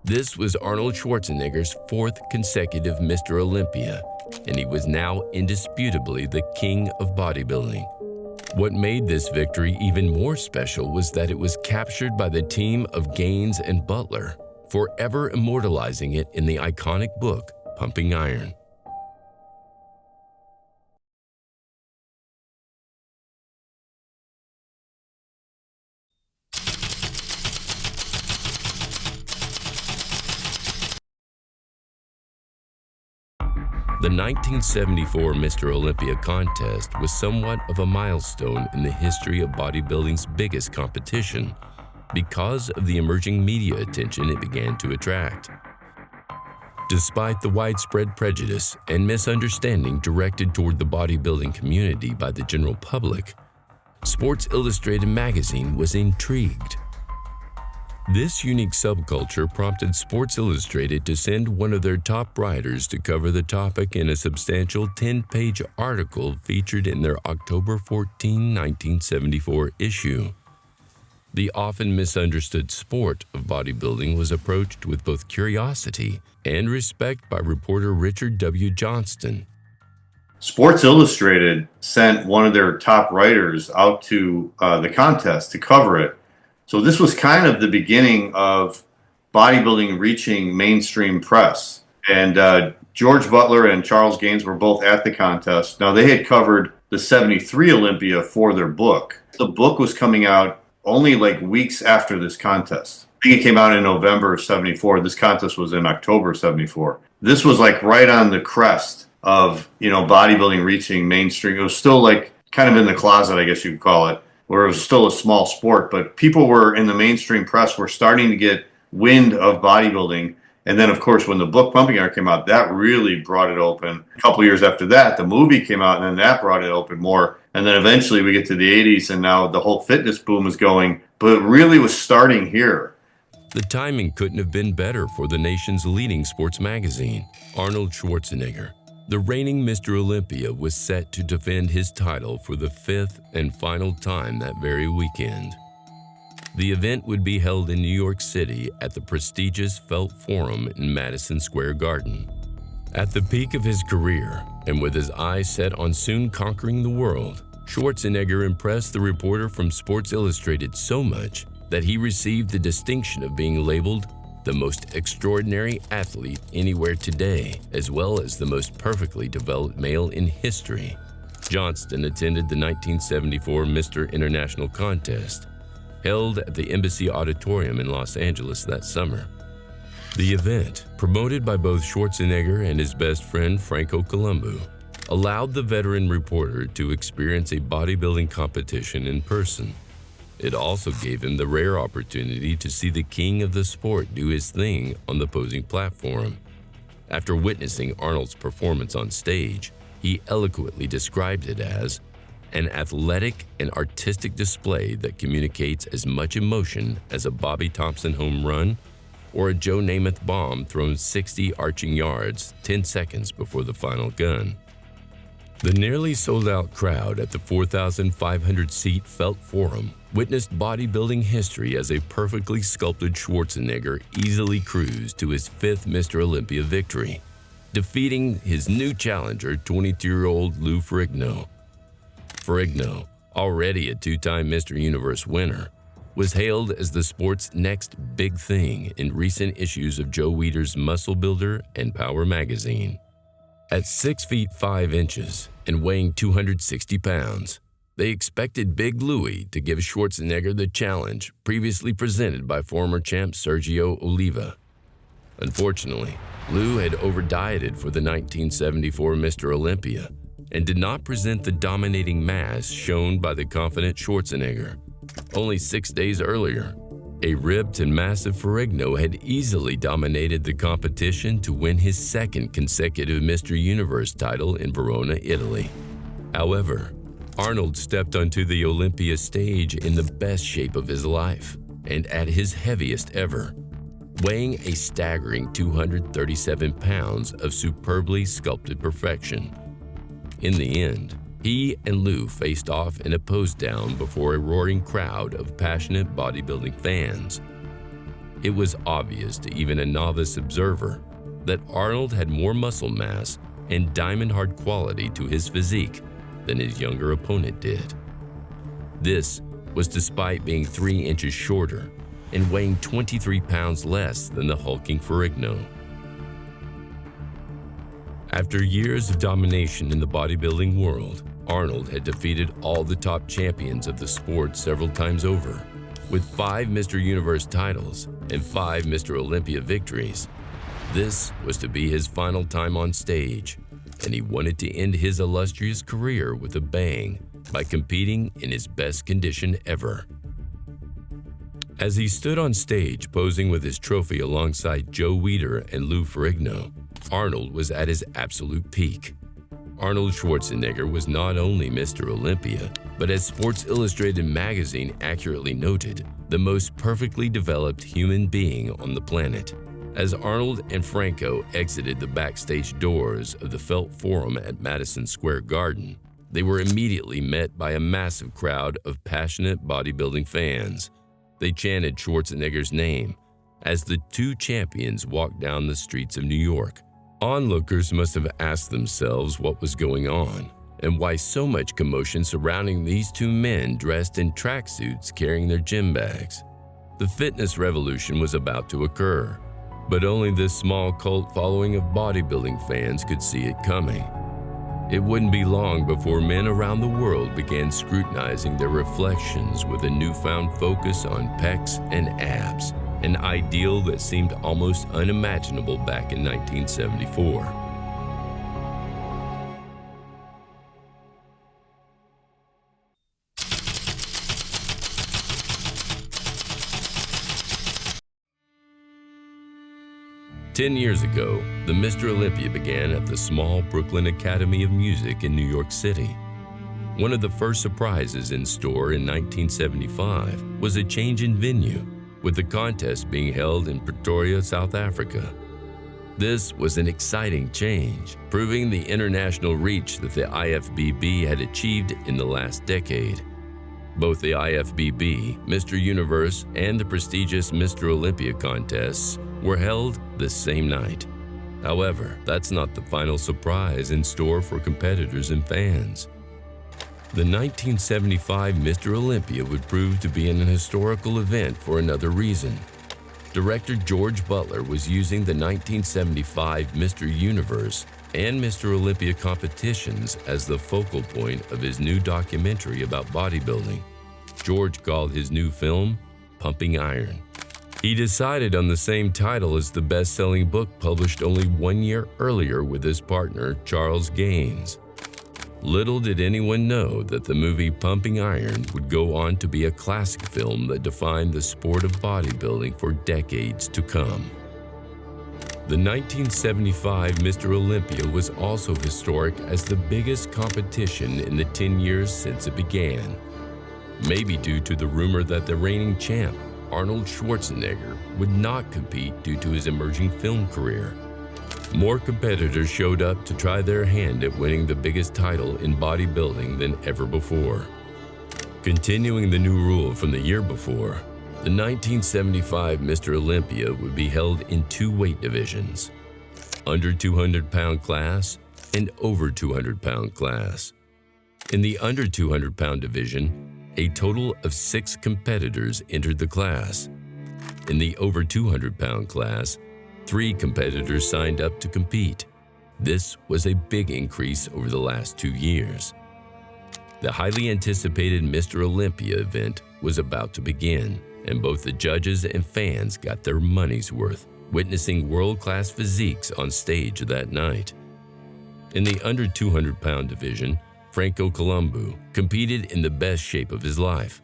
This was Arnold Schwarzenegger's 4th consecutive Mr. Olympia, and he was now indisputably the king of bodybuilding. What made this victory even more special was that it was captured by the team of Gaines and Butler, forever immortalizing it in the iconic book, Pumping Iron. The 1974 Mr. Olympia contest was somewhat of a milestone in the history of bodybuilding's biggest competition because of the emerging media attention it began to attract. Despite the widespread prejudice and misunderstanding directed toward the bodybuilding community by the general public, Sports Illustrated magazine was intrigued. This unique subculture prompted Sports Illustrated to send one of their top writers to cover the topic in a substantial 10-page article featured in their October 14, 1974 issue. The often misunderstood sport of bodybuilding was approached with both curiosity and respect by reporter Richard W. Johnston.
Sports Illustrated sent one of their top writers out to the contest to cover it. So this was kind of the beginning of bodybuilding reaching mainstream press. And George Butler and Charles Gaines were both at the contest. Now, they had covered the 73 Olympia for their book. The book was coming out only like weeks after this contest. I think it came out in November of 74. This contest was in October of 74. This was like right on the crest of, bodybuilding reaching mainstream. It was still like kind of in the closet, I guess you could call it, where it was still a small sport, but people were in the mainstream press were starting to get wind of bodybuilding. And then, of course, when the book Pumping Iron came out, that really brought it open. A couple years after that, the movie came out, and then that brought it open more. And then eventually we get to the 80s, and now the whole fitness boom is going. But it really was starting here.
The timing couldn't have been better for the nation's leading sports magazine. Arnold Schwarzenegger, the reigning Mr. Olympia, was set to defend his title for the 5th and final time that very weekend. The event would be held in New York City at the prestigious Felt Forum in Madison Square Garden. At the peak of his career, and with his eyes set on soon conquering the world, Schwarzenegger impressed the reporter from Sports Illustrated so much that he received the distinction of being labeled the most extraordinary athlete anywhere today, as well as the most perfectly developed male in history. Johnston attended the 1974 Mr. International contest, held at the Embassy Auditorium in Los Angeles that summer. The event, promoted by both Schwarzenegger and his best friend Franco Columbu, allowed the veteran reporter to experience a bodybuilding competition in person. It also gave him the rare opportunity to see the king of the sport do his thing on the posing platform. After witnessing Arnold's performance on stage, he eloquently described it as an athletic and artistic display that communicates as much emotion as a Bobby Thompson home run or a Joe Namath bomb thrown 60 arching yards 10 seconds before the final gun. The nearly sold-out crowd at the 4,500-seat Felt Forum witnessed bodybuilding history as a perfectly sculpted Schwarzenegger easily cruised to his 5th Mr. Olympia victory, defeating his new challenger, 22-year-old Lou Ferrigno. Ferrigno, already a 2-time Mr. Universe winner, was hailed as the sport's next big thing in recent issues of Joe Weider's Muscle Builder and Power magazine. At 6 feet 5 inches and weighing 260 pounds, they expected Big Louie to give Schwarzenegger the challenge previously presented by former champ Sergio Oliva. Unfortunately, Lou had over-dieted for the 1974 Mr. Olympia and did not present the dominating mass shown by the confident Schwarzenegger. Only 6 days earlier, a ripped and massive Ferrigno had easily dominated the competition to win his 2nd consecutive Mr. Universe title in Verona, Italy. However, Arnold stepped onto the Olympia stage in the best shape of his life and at his heaviest ever, weighing a staggering 237 pounds of superbly sculpted perfection. In the end, he and Lou faced off in a pose-down before a roaring crowd of passionate bodybuilding fans. It was obvious to even a novice observer that Arnold had more muscle mass and diamond-hard quality to his physique than his younger opponent did. This was despite being 3 inches shorter and weighing 23 pounds less than the hulking Ferrigno. After years of domination in the bodybuilding world, Arnold had defeated all the top champions of the sport several times over. With 5 Mr. Universe titles and 5 Mr. Olympia victories, this was to be his final time on stage, and he wanted to end his illustrious career with a bang by competing in his best condition ever. As he stood on stage posing with his trophy alongside Joe Weider and Lou Ferrigno, Arnold was at his absolute peak. Arnold Schwarzenegger was not only Mr. Olympia, but as Sports Illustrated magazine accurately noted, the most perfectly developed human being on the planet. As Arnold and Franco exited the backstage doors of the Felt Forum at Madison Square Garden, they were immediately met by a massive crowd of passionate bodybuilding fans. They chanted Schwarzenegger's name as the 2 champions walked down the streets of New York. Onlookers must have asked themselves what was going on and why so much commotion surrounding these 2 men dressed in tracksuits carrying their gym bags. The fitness revolution was about to occur, but only this small cult following of bodybuilding fans could see it coming. It wouldn't be long before men around the world began scrutinizing their reflections with a newfound focus on pecs and abs, an ideal that seemed almost unimaginable back in 1974. Ten years ago, the Mr. Olympia began at the small Brooklyn Academy of Music in New York City. One of the first surprises in store in 1975 was a change in venue, with the contest being held in Pretoria, South Africa. This was an exciting change, proving the international reach that the IFBB had achieved in the last decade. Both the IFBB, Mr. Universe, and the prestigious Mr. Olympia contests were held the same night. However, that's not the final surprise in store for competitors and fans. The 1975 Mr. Olympia would prove to be an historical event for another reason. Director George Butler was using the 1975 Mr. Universe and Mr. Olympia competitions as the focal point of his new documentary about bodybuilding. George called his new film Pumping Iron. He decided on the same title as the best-selling book published only 1 year earlier with his partner, Charles Gaines. Little did anyone know that the movie Pumping Iron would go on to be a classic film that defined the sport of bodybuilding for decades to come. The 1975 Mr. Olympia was also historic as the biggest competition in the 10 years since it began. Maybe due to the rumor that the reigning champ, Arnold Schwarzenegger, would not compete due to his emerging film career. More competitors showed up to try their hand at winning the biggest title in bodybuilding than ever before. Continuing the new rule from the year before, the 1975 Mr. Olympia would be held in 2 weight divisions, under 200-pound class and over 200-pound class. In the under 200-pound division, a total of 6 competitors entered the class. In the over 200-pound class, 3 competitors signed up to compete. This was a big increase over the last 2 years. The highly anticipated Mr. Olympia event was about to begin, and both the judges and fans got their money's worth, witnessing world-class physiques on stage that night. In the under 200-pound division, Franco Columbu competed in the best shape of his life.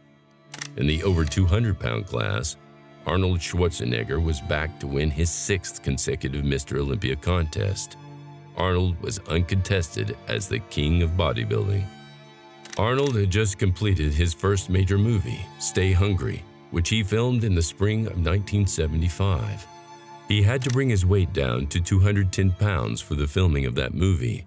In the over 200-pound class, Arnold Schwarzenegger was back to win his 6th consecutive Mr. Olympia contest. Arnold was uncontested as the king of bodybuilding. Arnold had just completed his first major movie, Stay Hungry, which he filmed in the spring of 1975. He had to bring his weight down to 210 pounds for the filming of that movie.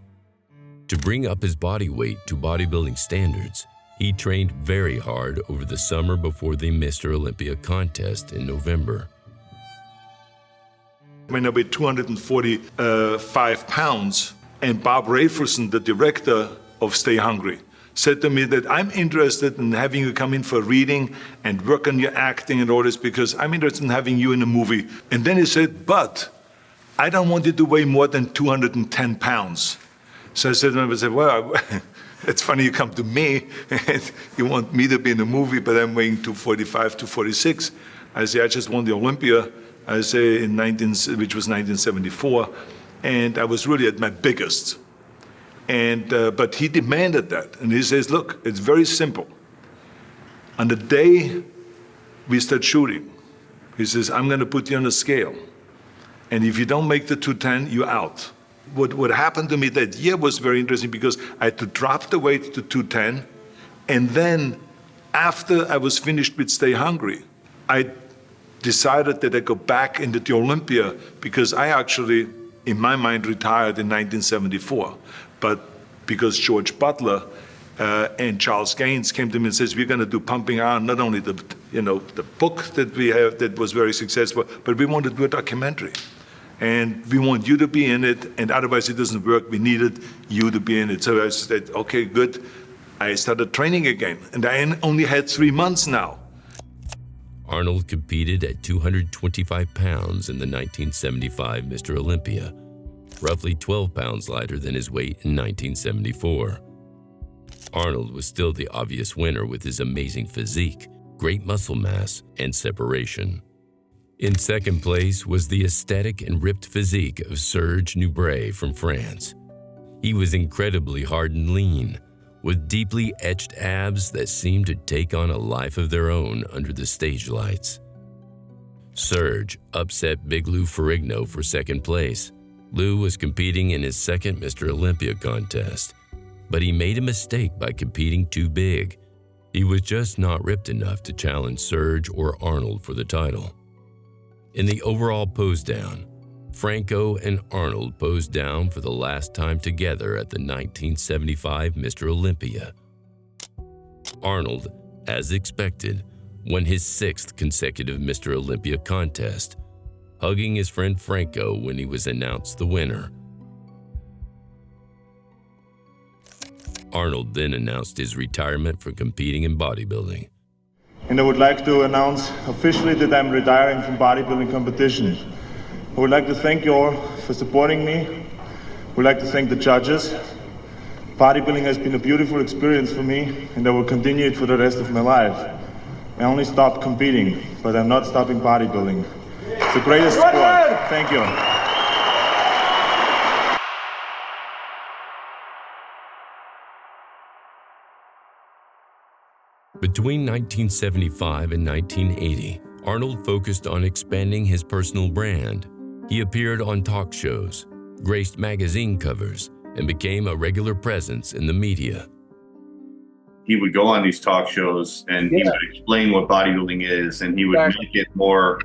To bring up his body weight to bodybuilding standards, he trained very hard over the summer before the Mr. Olympia contest in November.
When I weighed 245 pounds, and Bob Raferson, the director of Stay Hungry, said to me that I'm interested in having you come in for a reading and work on your acting and all this because I'm interested in having you in a movie. And then he said, but I don't want you to weigh more than 210 pounds. So I said to him, well, it's funny you come to me and you want me to be in a movie, but I'm weighing 245, 246. I say, I just won the Olympia, I say, which was 1974, and I was really at my biggest. And but he demanded that, and he says, look, it's very simple. On the day we start shooting, he says, I'm going to put you on a scale, and if you don't make the 210, you're out. What happened to me that year was very interesting because I had to drop the weight to 210, and then after I was finished with Stay Hungry, I decided that I go back into the Olympia because I actually, in my mind, retired in 1974. But because George Butler and Charles Gaines came to me and says, we're going to do Pumping Iron, not only the book that we have that was very successful, but we want to do a documentary. And we want you to be in it, and otherwise it doesn't work. We needed you to be in it. So I said, okay, good. I started training again, and I only had 3 months now.
Arnold competed at 225 pounds in the 1975 Mr. Olympia, roughly 12 pounds lighter than his weight in 1974. Arnold was still the obvious winner with his amazing physique, great muscle mass, and separation. In second place was the aesthetic and ripped physique of Serge Nubret from France. He was incredibly hard and lean, with deeply etched abs that seemed to take on a life of their own under the stage lights. Serge upset Big Lou Ferrigno for second place. Lou was competing in his second Mr. Olympia contest, but he made a mistake by competing too big. He was just not ripped enough to challenge Serge or Arnold for the title. In the overall pose down, Franco and Arnold posed down for the last time together at the 1975 Mr. Olympia. Arnold, as expected, won his 6th consecutive Mr. Olympia contest, hugging his friend Franco when he was announced the winner. Arnold then announced his retirement from competing in bodybuilding.
And I would like to announce officially that I'm retiring from bodybuilding competition. I would like to thank you all for supporting me. I would like to thank the judges. Bodybuilding has been a beautiful experience for me, and I will continue it for the rest of my life. I only stopped competing, but I'm not stopping bodybuilding. It's the greatest sport. Thank you.
Between 1975 and 1980, Arnold focused on expanding his personal brand. He appeared on talk shows, graced magazine covers, and became a regular presence in the media.
He would go on these talk shows and he would explain what bodybuilding is, and he would make it more,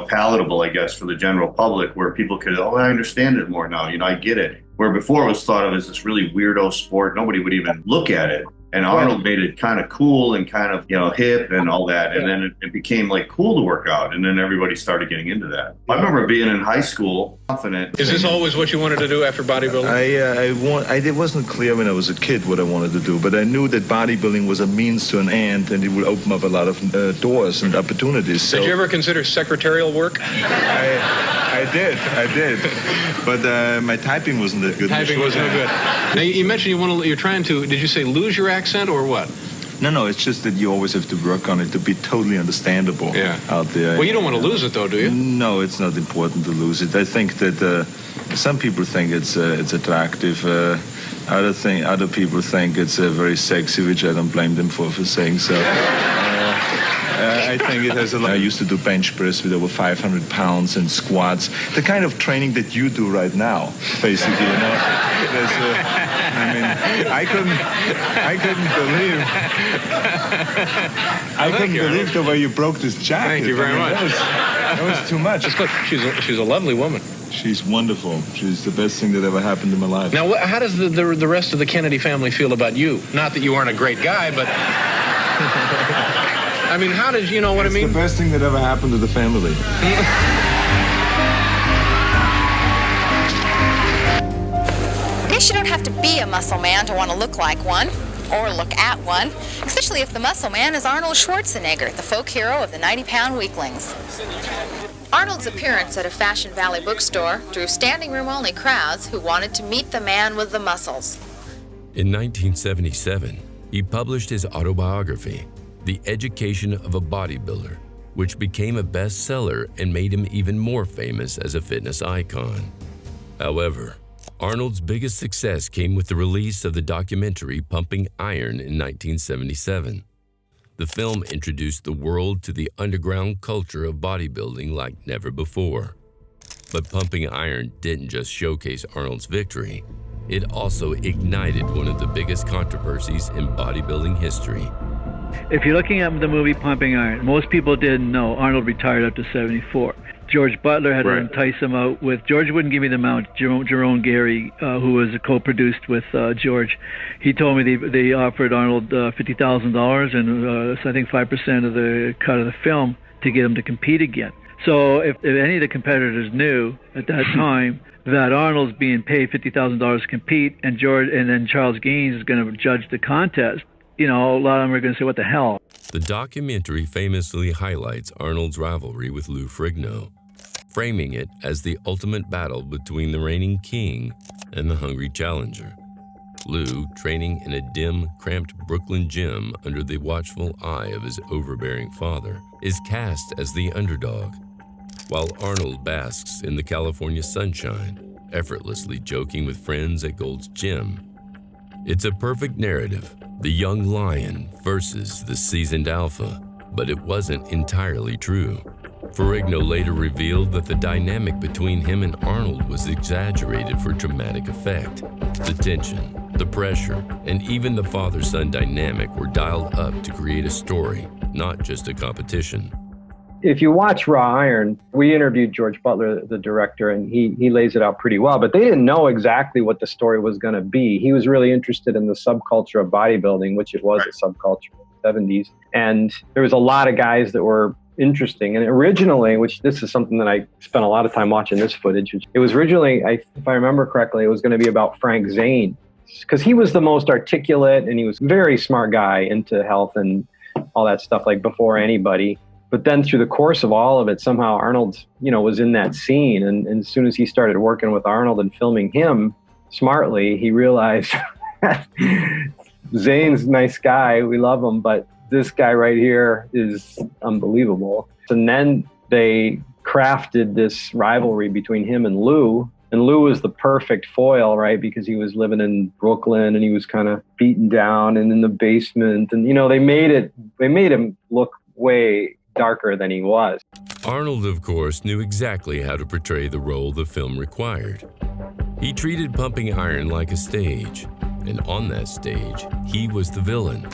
palatable, I guess, for the general public, where people could, I understand it more now, I get it. Where before it was thought of as this really weirdo sport, nobody would even look at it. And Arnold made it kind of cool and kind of, hip and all that. And then it became like cool to work out. And then everybody started getting into that. I remember being in high school, confident.
Is this always what you wanted to do after bodybuilding?
It wasn't clear when I was a kid what I wanted to do, but I knew that bodybuilding was a means to an end, and it would open up a lot of doors and opportunities. So
did you ever consider secretarial work?
I did. But my typing wasn't that good.
Typing wasn't good. Now, you mentioned you're trying to, did you say lose your accent or what?
No, it's just that you always have to work on it to be totally understandable out there.
Well, you don't want to lose it, though, do you?
No, it's not important to lose it. I think that some people think it's attractive. Other people think it's very sexy, which I don't blame them for saying so. I think it has a lot. I used to do bench press with over 500 pounds and squats, the kind of training that you do right now, basically. I couldn't believe the way you broke this jacket.
Thank you very much.
That was too much.
She's a lovely woman.
She's wonderful. She's the best thing that ever happened in my life.
Now, how does the rest of the Kennedy family feel about you? Not that you aren't a great guy, but... I mean, how did you know what I mean?
It's the best thing that ever happened to the family.
I guess you don't have to be a muscle man to want to look like one, or look at one, especially if the muscle man is Arnold Schwarzenegger, the folk hero of the 90-pound weaklings. Arnold's appearance at a Fashion Valley bookstore drew standing room-only crowds who wanted to meet the man with the muscles.
In 1977, he published his autobiography, The Education of a Bodybuilder, which became a bestseller and made him even more famous as a fitness icon. However, Arnold's biggest success came with the release of the documentary Pumping Iron in 1977. The film introduced the world to the underground culture of bodybuilding like never before. But Pumping Iron didn't just showcase Arnold's victory, it also ignited one of the biggest controversies in bodybuilding history.
If you're looking at the movie Pumping Iron, most people didn't know Arnold retired after 74. George Butler had to entice him out with, George wouldn't give me the amount, Jerome Gary, who was co-produced with George. He told me they offered Arnold $50,000 and I think 5% of the cut of the film to get him to compete again. So if any of the competitors knew at that time that Arnold's being paid $50,000 to compete and then Charles Gaines is going to judge the contest, a lot of them are going to say, what the hell?
The documentary famously highlights Arnold's rivalry with Lou Ferrigno, framing it as the ultimate battle between the reigning king and the hungry challenger. Lou, training in a dim, cramped Brooklyn gym under the watchful eye of his overbearing father, is cast as the underdog, while Arnold basks in the California sunshine, effortlessly joking with friends at Gold's Gym. It's a perfect narrative, the young lion versus the seasoned alpha, but it wasn't entirely true. Ferrigno later revealed that the dynamic between him and Arnold was exaggerated for dramatic effect. The tension, the pressure, and even the father-son dynamic were dialed up to create a story, not just a competition.
If you watch Raw Iron, we interviewed George Butler, the director, and he lays it out pretty well, but they didn't know exactly what the story was going to be. He was really interested in the subculture of bodybuilding, which it was a subculture at 70s. And there was a lot of guys that were interesting. And originally, which this is something that I spent a lot of time watching this footage, it was originally, if I remember correctly, it was going to be about Frank Zane, because he was the most articulate and he was a very smart guy into health and all that stuff, like before anybody. But then through the course of all of it, somehow Arnold, was in that scene. And as soon as he started working with Arnold and filming him smartly, he realized Zane's a nice guy. We love him, but this guy right here is unbelievable. And then they crafted this rivalry between him and Lou. And Lou was the perfect foil, right? Because he was living in Brooklyn and he was kind of beaten down and in the basement. And, they made him look way darker than he was.
Arnold, of course, knew exactly how to portray the role the film required. He treated pumping iron like a stage. And on that stage, he was the villain,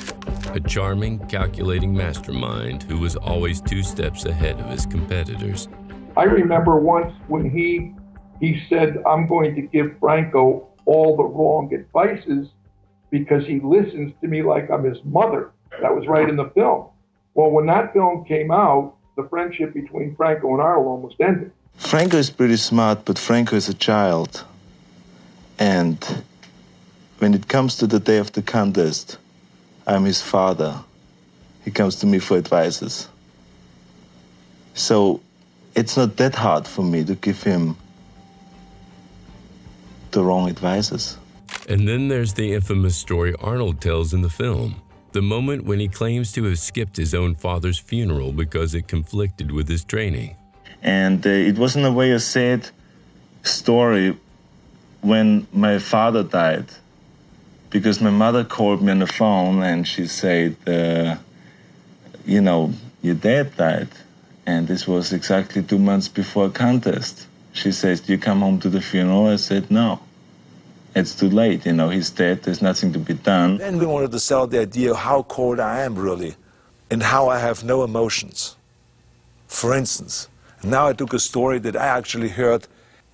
a charming, calculating mastermind who was always 2 steps ahead of his competitors.
I remember once when he said, I'm going to give Franco all the wrong advices because he listens to me like I'm his mother. That was right in the film. Well, when that film came out, the friendship between Franco and Arnold almost ended.
Franco is pretty smart, but Franco is a child. And when it comes to the day of the contest, I'm his father. He comes to me for advices. So it's not that hard for me to give him the wrong advices.
And then there's the infamous story Arnold tells in the film. The moment when he claims to have skipped his own father's funeral because it conflicted with his training.
And it was in a way a sad story when my father died, because my mother called me on the phone and she said, your dad died. And this was exactly 2 months before a contest. She says, do you come home to the funeral? I said, no. It's too late, he's dead, there's nothing to be done.
Then we wanted to sell the idea of how cold I am really, and how I have no emotions. For instance, now I took a story that I actually heard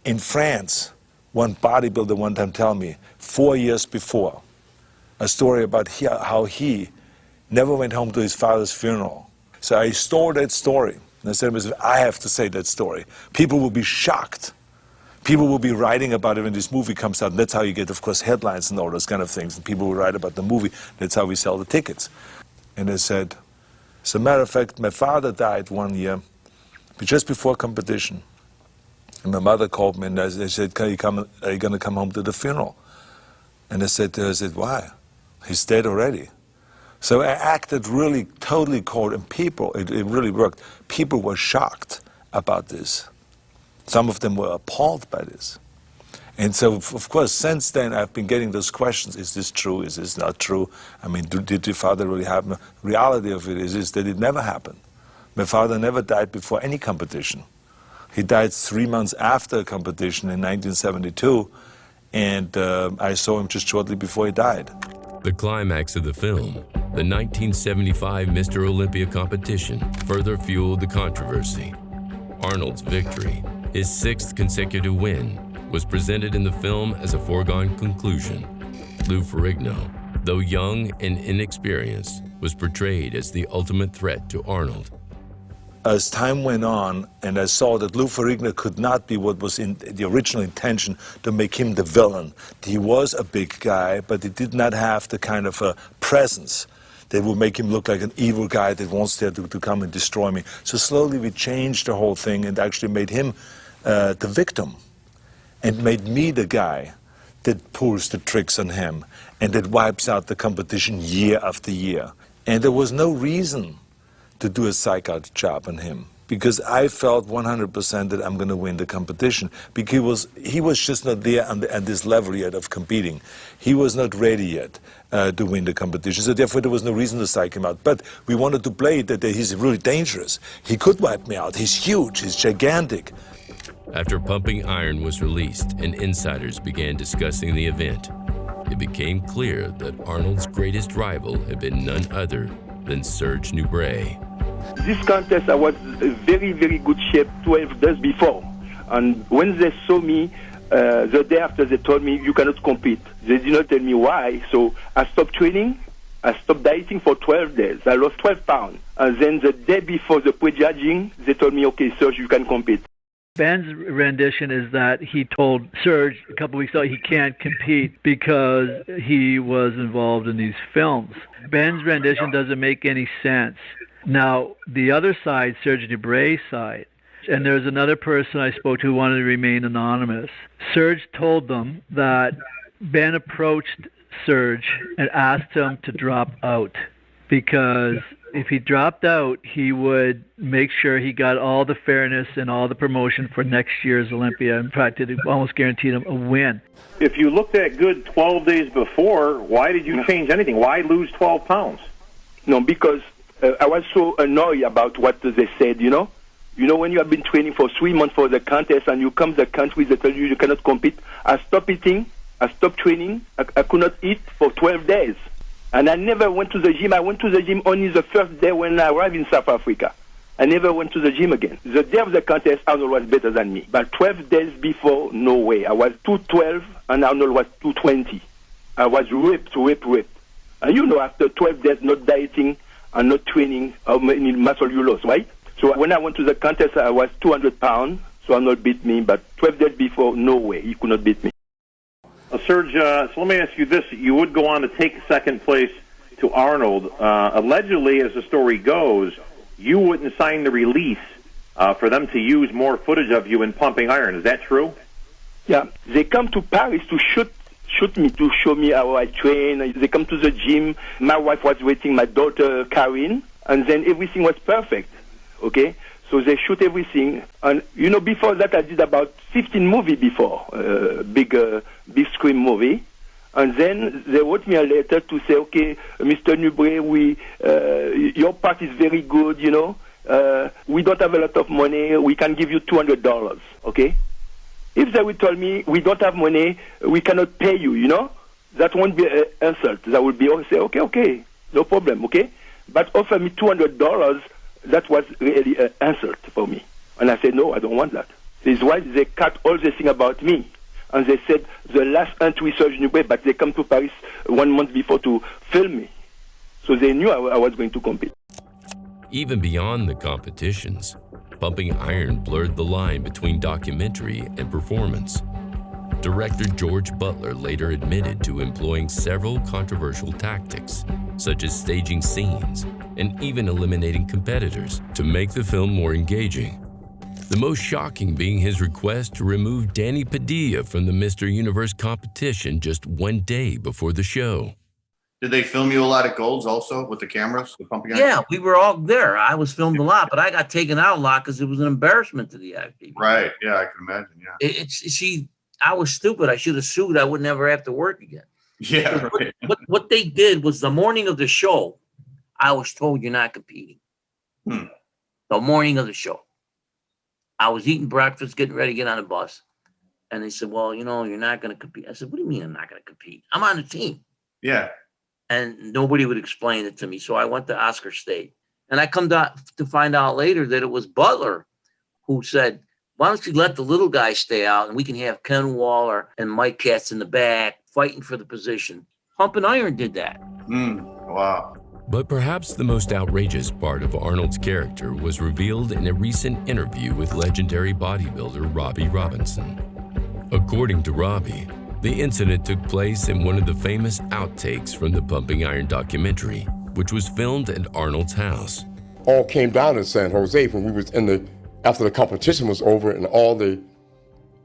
in France. One bodybuilder one time tell me, 4 years before, a story about how he never went home to his father's funeral. So I stole that story, and I said, I have to say that story. People will be shocked. People will be writing about it when this movie comes out. And that's how you get, of course, headlines and all those kind of things. And people will write about the movie. That's how we sell the tickets. And I said, as a matter of fact, my father died one year, just before competition. And my mother called me and they said, are you going to come home to the funeral? And I said to her, why? He's dead already. So I acted really totally cold, and people, it really worked. People were shocked about this. Some of them were appalled by this. And so, of course, since then, I've been getting those questions. Is this true? Is this not true? I mean, did your father really happen? The reality of it is that it never happened. My father never died before any competition. He died 3 months after a competition in 1972, and I saw him just shortly before he died.
The climax of the film, the 1975 Mr. Olympia competition, further fueled the controversy. Arnold's victory, his 6th consecutive win, was presented in the film as a foregone conclusion. Lou Ferrigno, though young and inexperienced, was portrayed as the ultimate threat to Arnold.
As time went on, and I saw that Lou Ferrigno could not be what was in the original intention to make him the villain. He was a big guy, but he did not have the kind of a presence that would make him look like an evil guy that wants to come and destroy me. So slowly we changed the whole thing and actually made him the victim, and made me the guy that pulls the tricks on him and that wipes out the competition year after year. And there was no reason to do a psych-out job on him, because I felt 100% that I'm going to win the competition, because he was just not there at this level yet of competing. He was not ready yet to win the competition, so therefore there was no reason to psych him out. But we wanted to play it that he's really dangerous. He could wipe me out. He's huge. He's gigantic.
After Pumping Iron was released and insiders began discussing the event, it became clear that Arnold's greatest rival had been none other than Serge Nubret.
This contest, I was in very, very good shape 12 days before. And when they saw me, the day after, they told me, you cannot compete. They did not tell me why. So I stopped training, I stopped dieting for 12 days. I lost 12 pounds. And then the day before the pre-judging, they told me, okay, Serge, you can compete.
Ben's rendition is that he told Serge a couple weeks ago he can't compete because he was involved in these films. Ben's rendition doesn't make any sense. Now, the other side, Serge Dubray's side, and there's another person I spoke to who wanted to remain anonymous. Serge told them that Ben approached Serge and asked him to drop out because if he dropped out, he would make sure he got all the fairness and all the promotion for next year's Olympia. In fact, it almost guaranteed him a win.
If you looked that good 12 days before, why did you change anything? Why lose 12 pounds?
No, because I was so annoyed about what they said, you know? You know, when you have been training for 3 months for the contest and you come to the country, they tell you cannot compete. I stopped eating. I stopped training. I could not eat for 12 days. And I never went to the gym. I went to the gym only the first day when I arrived in South Africa. I never went to the gym again. The day of the contest, Arnold was better than me. But 12 days before, no way. I was 212 and Arnold was 220. I was ripped. And you know, after 12 days not dieting and not training, how many muscle you lost, right? So when I went to the contest, I was 200 pounds. So Arnold beat me. But 12 days before, no way. He could not beat me.
Serge, so let me ask you this. You would go on to take second place to Arnold. Allegedly, as the story goes, you wouldn't sign the release for them to use more footage of you in pumping iron. Is that true?
Yeah. They come to Paris to shoot me, to show me how I train. They come to the gym. My wife was waiting, my daughter, Karine, and then everything was perfect. Okay? So they shoot everything. And, you know, before that, I did about 15 movies before, big screen movie. And then they wrote me a letter to say, okay, Mr. Nubray, your part is very good, you know. We don't have a lot of money. We can give you $200, okay? If they would tell me, we don't have money, we cannot pay you, you know, that won't be an insult. That would be, say, okay, no problem, okay? But offer me $200, that was really an insult for me. And I said, no, I don't want that. This is why they cut all the thing about me. And they said, the last entry, Serge Nubray, but they come to Paris 1 month before to film me. So they knew I was going to compete.
Even beyond the competitions, pumping iron blurred the line between documentary and performance. Director George Butler later admitted to employing several controversial tactics, such as staging scenes and even eliminating competitors to make the film more engaging. The most shocking being his request to remove Danny Padilla from the Mr. Universe competition just 1 day before the show.
Did they film you a lot of golds also with the cameras, the pumping iron?
Yeah, we were all there. I was filmed a lot, but I got taken out a lot because it was an embarrassment to the IFBB.
Right, yeah, I can imagine, yeah.
I was stupid. I should have sued. I would never have to work again.
Yeah, right.
What they did was the morning of the show, I was told you're not competing. The morning of the show. I was eating breakfast, getting ready to get on a bus. And they said, well, you know, you're not going to compete. I said, what do you mean I'm not going to compete? I'm on the team.
Yeah.
And nobody would explain it to me. So I went to Oscar State. And I come to find out later that it was Butler who said, why don't you let the little guy stay out and we can have Ken Waller and Mike Katz in the back fighting for the position. Pumping Iron did that.
Wow.
But perhaps the most outrageous part of Arnold's character was revealed in a recent interview with legendary bodybuilder Robbie Robinson. According to Robbie, the incident took place in one of the famous outtakes from the Pumping Iron documentary, which was filmed at Arnold's house.
All came down in San Jose when we was after the competition was over and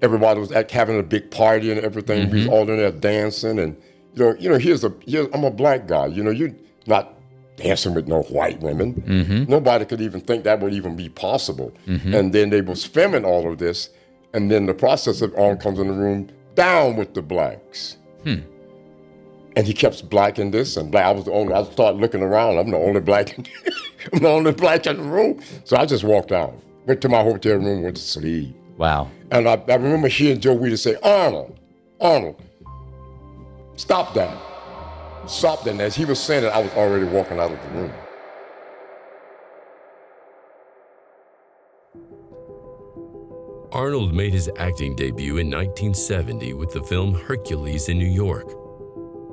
everybody was having a big party and everything. We was all in there dancing and I'm a black guy. You know, you're not dancing with no white women. Nobody could even think that would even be possible. And then they was filming all of this, and then the process of Arnold comes in the room, down with the blacks. And he kept black in this and black. I started looking around. I'm the only black in the room. So I just walked out, went to my hotel room, went to sleep.
Wow.
And I remember hearing Joe Weider say, Arnold, stop that. Stop that. And as he was saying it, I was already walking out of the room.
Arnold made his acting debut in 1970 with the film Hercules in New York.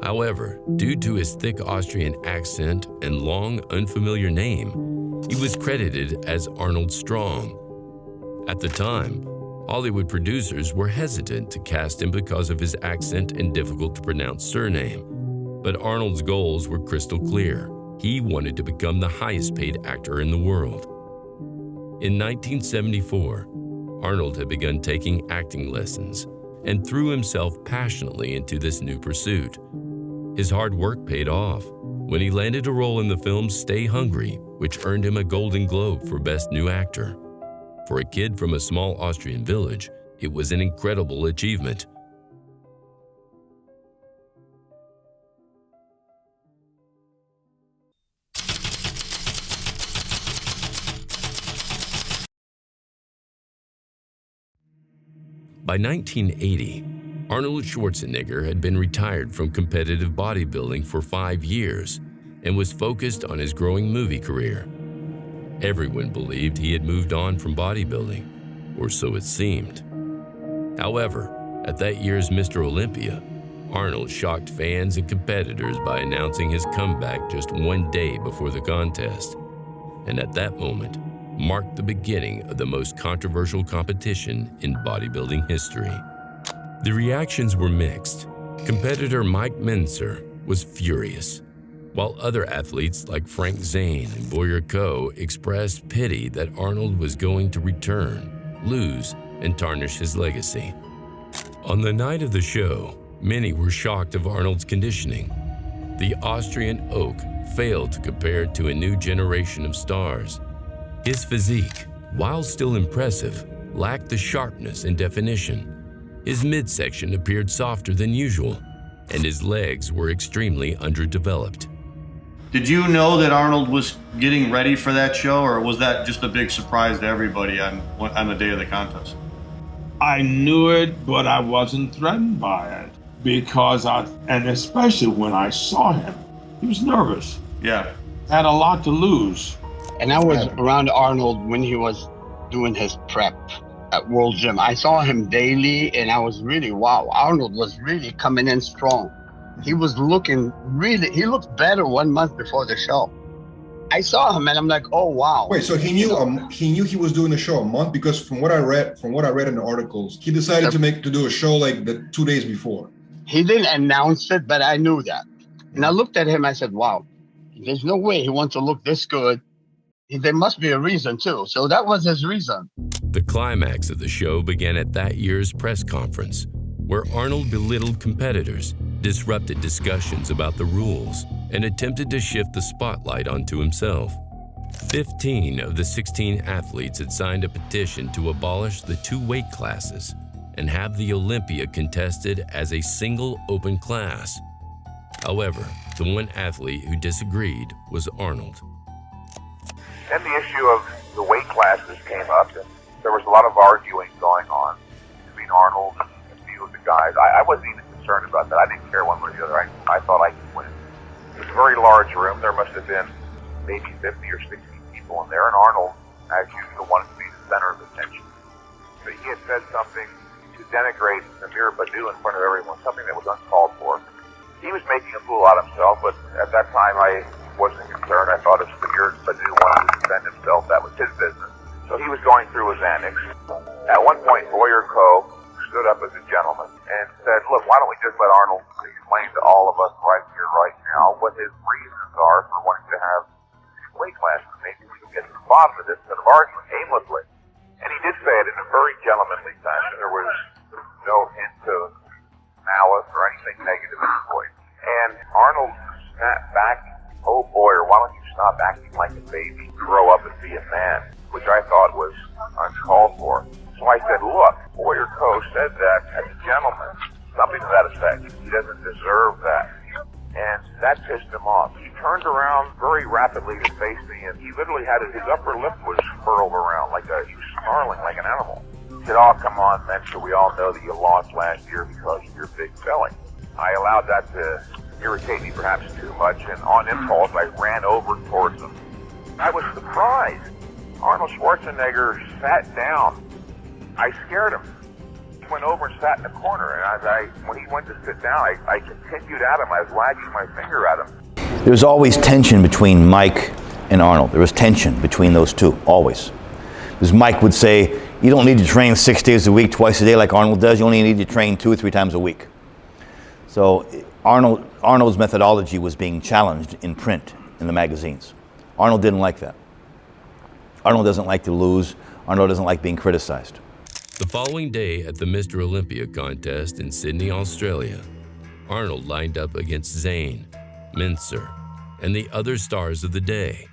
However, due to his thick Austrian accent and long, unfamiliar name, he was credited as Arnold Strong. At the time, Hollywood producers were hesitant to cast him because of his accent and difficult-to-pronounce surname. But Arnold's goals were crystal clear. He wanted to become the highest-paid actor in the world. In 1974, Arnold had begun taking acting lessons and threw himself passionately into this new pursuit. His hard work paid off when he landed a role in the film Stay Hungry, which earned him a Golden Globe for Best New Actor. For a kid from a small Austrian village, it was an incredible achievement. By 1980, Arnold Schwarzenegger had been retired from competitive bodybuilding for 5 years and was focused on his growing movie career. Everyone believed he had moved on from bodybuilding, or so it seemed. However, at that year's Mr. Olympia, Arnold shocked fans and competitors by announcing his comeback just 1 day before the contest, and at that moment marked the beginning of the most controversial competition in bodybuilding history. The reactions were mixed. Competitor Mike Menzer was furious, while other athletes like Frank Zane and Boyer Coe expressed pity that Arnold was going to return, lose, and tarnish his legacy. On the night of the show, many were shocked of Arnold's conditioning. The Austrian oak failed to compare to a new generation of stars. His physique, while still impressive, lacked the sharpness and definition. His midsection appeared softer than usual, and his legs were extremely underdeveloped.
Did you know that Arnold was getting ready for that show, or was that just a big surprise to everybody on the day of the contest?
I knew it, but I wasn't threatened by it because and especially when I saw him, he was nervous.
Yeah.
Had a lot to lose.
And I was around Arnold when he was doing his prep at World Gym. I saw him daily and I was really, wow, Arnold was really coming in strong. He was looking he looked better 1 month before the show. I saw him and I'm like, oh wow.
Wait, so he knew he was doing the show a month, because from what I read in the articles, he decided to do a show like the 2 days before.
He didn't announce it, but I knew that. And I looked at him, I said, wow, there's no way he wants to look this good. There must be a reason too. So that was his reason.
The climax of the show began at that year's press conference, where Arnold belittled competitors, disrupted discussions about the rules, and attempted to shift the spotlight onto himself. 15 of the 16 athletes had signed a petition to abolish the 2 weight classes and have the Olympia contested as a single open class. However, the one athlete who disagreed was Arnold.
Then the issue of the weight classes came up, and there was a lot of arguing going on between Arnold and a few of the guys. I wasn't even concerned about that. I didn't care one way or the other. I thought I could win. It was a very large room. There must have been maybe 50 or 60 people in there, and Arnold, as usual, wanted to be the center of attention. But he had said something to denigrate Amir Badu in front of everyone, something that was uncalled for. He was making a fool out of himself, but at that time I wasn't concerned. I thought if Amir Badu wanted to defend himself, that was his business. So he was going through his antics. At one point, Boyer Coe stood up as a gentleman and said, look, why don't we just let Arnold explain to all of us right here, right now, what his reasons are for wanting to have weight classes. Maybe we can get to the bottom of this instead of arguing aimlessly. And he did say it in a very gentlemanly fashion. There was no hint of malice or anything negative in his voice. And Arnold snapped back, oh Boyer, why don't you stop acting like a baby, grow up and be a man, which I thought was uncalled for. So I said, look, Boyer Coe said that as a gentleman, something to that effect. He doesn't deserve that. And that pissed him off. He turned around very rapidly to face me, and he literally had his upper lip was furled around he was snarling like an animal. He said, oh, come on, Menzer, we all know that you lost last year because of your big belly. I allowed that to irritate me perhaps too much, and on impulse, I ran over towards him. I was surprised. Arnold Schwarzenegger sat down. I scared him. went over and sat in the corner, and when he went to sit down, I continued at him. I was wagging my finger at him.
There was always tension between Mike and Arnold. There was tension between those two, always. Because Mike would say, you don't need to train 6 days a week, twice a day like Arnold does. You only need to train 2 or 3 times a week. So Arnold's methodology was being challenged in print in the magazines. Arnold didn't like that. Arnold doesn't like to lose. Arnold doesn't like being criticized.
The following day at the Mr. Olympia contest in Sydney, Australia, Arnold lined up against Zane, Mincer, and the other stars of the day.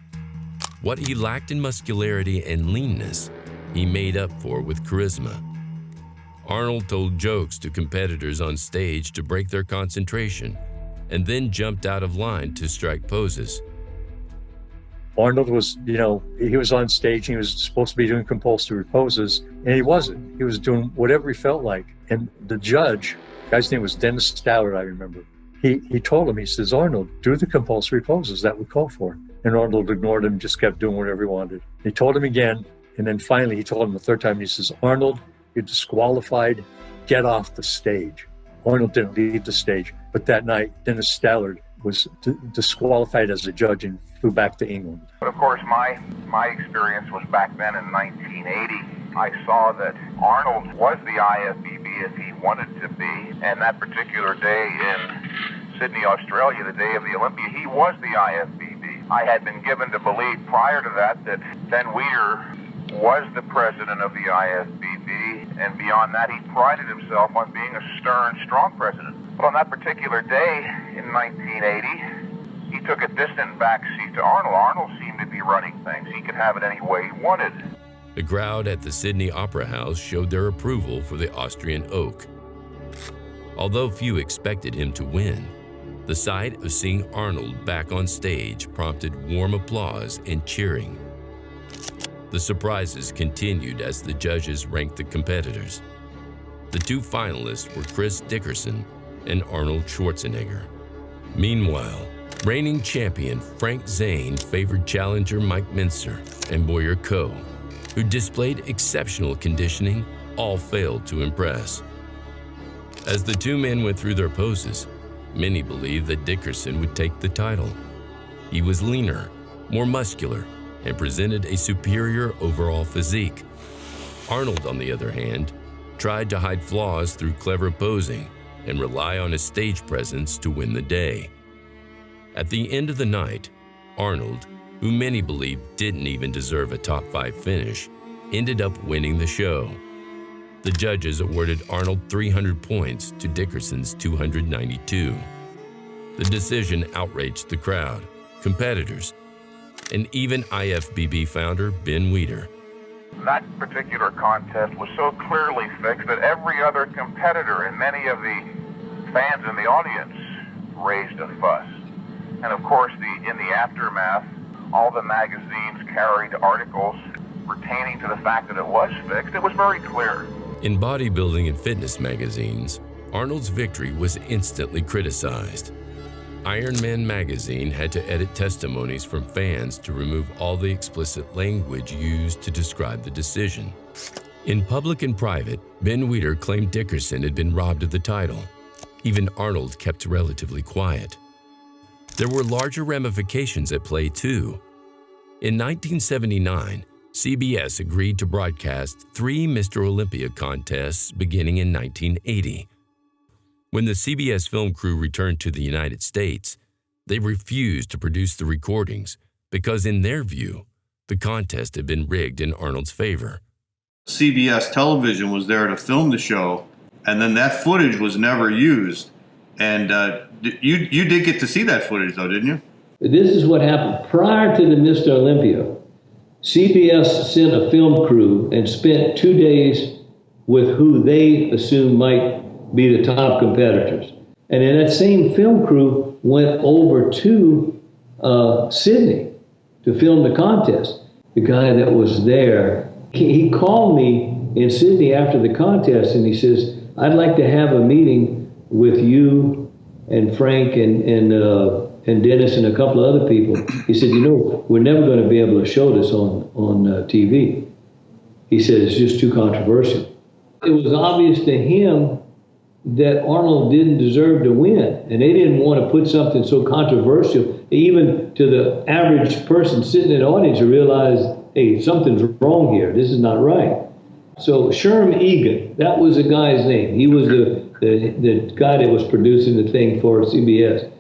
What he lacked in muscularity and leanness, he made up for with charisma. Arnold told jokes to competitors on stage to break their concentration, and then jumped out of line to strike poses.
Arnold was, he was on stage and he was supposed to be doing compulsory poses, and he wasn't. He was doing whatever he felt like. And the judge, the guy's name was Dennis Stallard, I remember. He told him, he says, Arnold, do the compulsory poses that we call for. And Arnold ignored him, just kept doing whatever he wanted. He told him again, and then finally he told him the third time, he says, Arnold, you're disqualified, get off the stage. Arnold didn't leave the stage, but that night, Dennis Stallard was disqualified as a judge and flew back to England.
But of course, my experience was back then in 1980. I saw that Arnold was the IFBB as he wanted to be, and that particular day in Sydney, Australia, the day of the Olympia, he was the IFBB. I had been given to believe prior to that Ben Weider was the president of the IFBB, and beyond that, he prided himself on being a stern, strong president. But on that particular day in 1980, he took a distant backseat to Arnold. Arnold seemed to be running things. He could have it any way he wanted.
The crowd at the Sydney Opera House showed their approval for the Austrian oak. Although few expected him to win, the sight of seeing Arnold back on stage prompted warm applause and cheering. The surprises continued as the judges ranked the competitors. The 2 finalists were Chris Dickerson and Arnold Schwarzenegger. Meanwhile, reigning champion Frank Zane favored challenger Mike Mincer and Boyer Coe, who displayed exceptional conditioning, all failed to impress. As the 2 men went through their poses, many believed that Dickerson would take the title. He was leaner, more muscular, and presented a superior overall physique. Arnold, on the other hand, tried to hide flaws through clever posing and rely on his stage presence to win the day. At the end of the night, Arnold, who many believed didn't even deserve a top 5 finish, ended up winning the show. The judges awarded Arnold 300 points to Dickerson's 292. The decision outraged the crowd, competitors, and even IFBB founder Ben Weider.
That particular contest was so clearly fixed that every other competitor and many of the fans in the audience raised a fuss. And of course, in the aftermath, all the magazines carried articles pertaining to the fact that it was fixed. It was very clear.
In bodybuilding and fitness magazines, Arnold's victory was instantly criticized. Iron Man magazine had to edit testimonies from fans to remove all the explicit language used to describe the decision. In public and private, Ben Weider claimed Dickerson had been robbed of the title. Even Arnold kept relatively quiet. There were larger ramifications at play too. In 1979, CBS agreed to broadcast 3 Mr. Olympia contests beginning in 1980. When the CBS film crew returned to the United States, they refused to produce the recordings because, in their view, the contest had been rigged in Arnold's favor.
CBS television was there to film the show, and then that footage was never used. And you did get to see that footage, though, didn't you?
This is what happened. Prior to the Mr. Olympia, CBS sent a film crew and spent 2 days with who they assumed might be the top competitors. And then that same film crew went over to Sydney to film the contest. The guy that was there, he called me in Sydney after the contest and he says, I'd like to have a meeting with you and Frank and Dennis and a couple of other people. He said, we're never going to be able to show this on TV. He said, it's just too controversial. It was obvious to him that Arnold didn't deserve to win, and they didn't want to put something so controversial, even to the average person sitting in the audience, to realize, hey, something's wrong here. This is not right. So Sherm Egan, that was the guy's name. He was the guy that was producing the thing for CBS.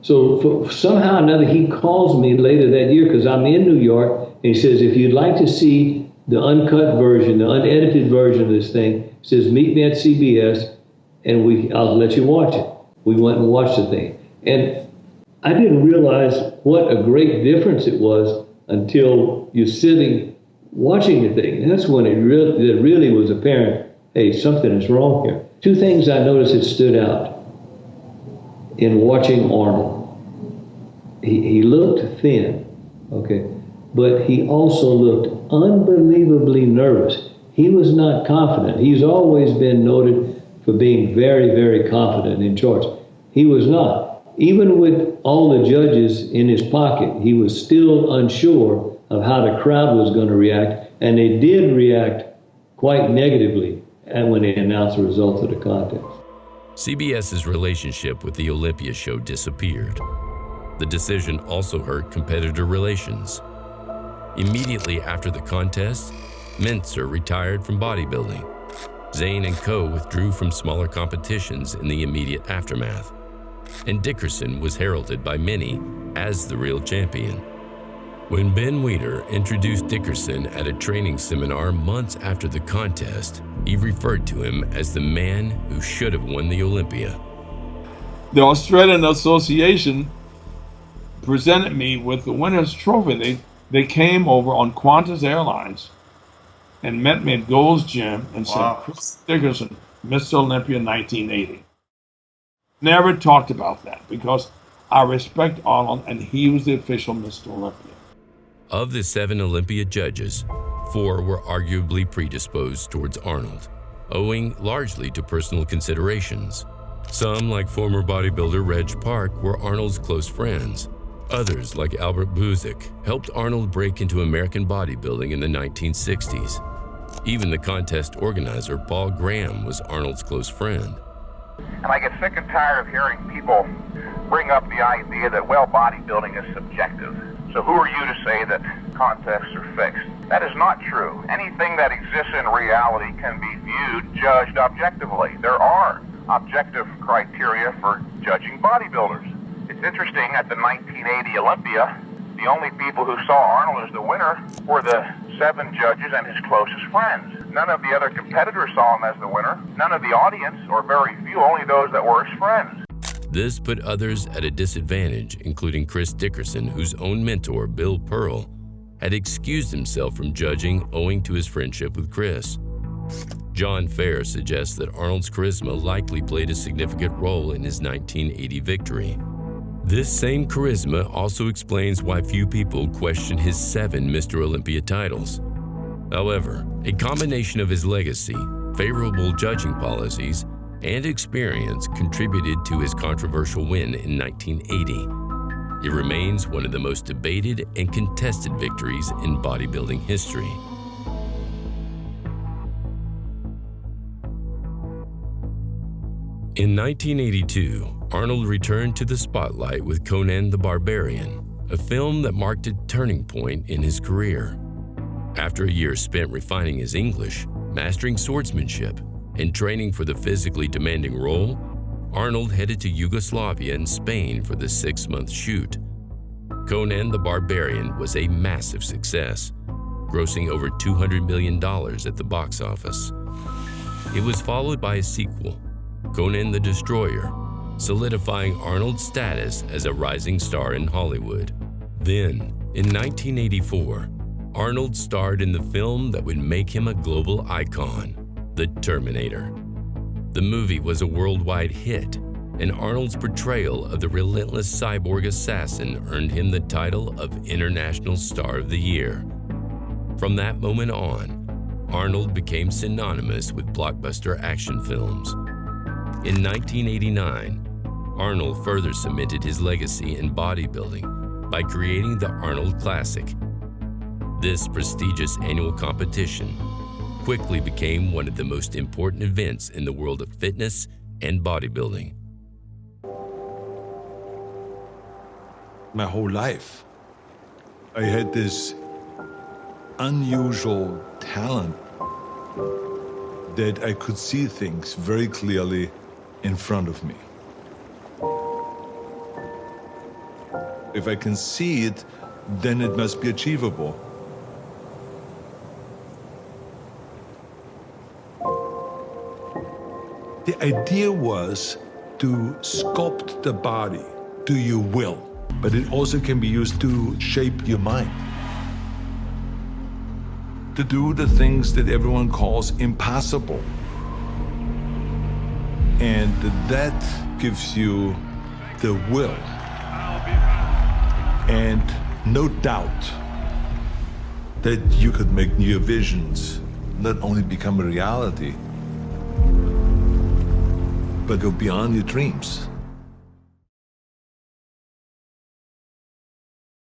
So somehow or another, he calls me later that year because I'm in New York, and he says, if you'd like to see the uncut version, the unedited version of this thing, he says, meet me at CBS, and I'll let you watch it. We went and watched the thing. And I didn't realize what a great difference it was until you're sitting watching the thing. And that's when it really was apparent, hey, something is wrong here. Two things I noticed that stood out in watching Arnold. He looked thin, okay, but he also looked unbelievably nervous. He was not confident. He's always been noted for being very, very confident in charge. He was not. Even with all the judges in his pocket, he was still unsure of how the crowd was going to react, and they did react quite negatively when they announced the results of the contest.
CBS's relationship with the Olympia show disappeared. The decision also hurt competitor relations. Immediately after the contest, Mintzer retired from bodybuilding. Zane and Co. withdrew from smaller competitions in the immediate aftermath, and Dickerson was heralded by many as the real champion. When Ben Weider introduced Dickerson at a training seminar months after the contest, he referred to him as the man who should have won the Olympia.
The Australian Association presented me with the winner's trophy. They came over on Qantas Airlines and met me at Gold's Gym and said, Chris Dickerson, Mr. Olympia 1980. Never talked about that because I respect Arnold and he was the official Mr. Olympia.
Of the 7 Olympia judges, 4 were arguably predisposed towards Arnold, owing largely to personal considerations. Some, like former bodybuilder Reg Park, were Arnold's close friends. Others, like Albert Buzik, helped Arnold break into American bodybuilding in the 1960s. Even the contest organizer, Paul Graham, was Arnold's close friend.
And I get sick and tired of hearing people bring up the idea that, well, bodybuilding is subjective. So who are you to say that contests are fixed? That is not true. Anything that exists in reality can be viewed, judged objectively. There are objective criteria for judging bodybuilders. It's interesting, at the 1980 Olympia, the only people who saw Arnold as the winner were the 7 judges and his closest friends. None of the other competitors saw him as the winner. None of the audience, or very few, only those that were his friends.
This put others at a disadvantage, including Chris Dickerson, whose own mentor, Bill Pearl, had excused himself from judging owing to his friendship with Chris. John Fair suggests that Arnold's charisma likely played a significant role in his 1980 victory. This same charisma also explains why few people question his 7 Mr. Olympia titles. However, a combination of his legacy, favorable judging policies, and experience contributed to his controversial win in 1980. It remains one of the most debated and contested victories in bodybuilding history. In 1982, Arnold returned to the spotlight with Conan the Barbarian, a film that marked a turning point in his career. After a year spent refining his English, mastering swordsmanship, and training for the physically demanding role, Arnold headed to Yugoslavia and Spain for the 6-month shoot. Conan the Barbarian was a massive success, grossing over $200 million at the box office. It was followed by a sequel, Conan the Destroyer, solidifying Arnold's status as a rising star in Hollywood. Then, in 1984, Arnold starred in the film that would make him a global icon, The Terminator. The movie was a worldwide hit, and Arnold's portrayal of the relentless cyborg assassin earned him the title of International Star of the Year. From that moment on, Arnold became synonymous with blockbuster action films. In 1989, Arnold further cemented his legacy in bodybuilding by creating the Arnold Classic. This prestigious annual competition quickly became one of the most important events in the world of fitness and bodybuilding.
My whole life, I had this unusual talent that I could see things very clearly in front of me. If I can see it, then it must be achievable. The idea was to sculpt the body to your will, but it also can be used to shape your mind. To do the things that everyone calls impossible. And that gives you the will and no doubt that you could make your visions not only become a reality, but go beyond your dreams.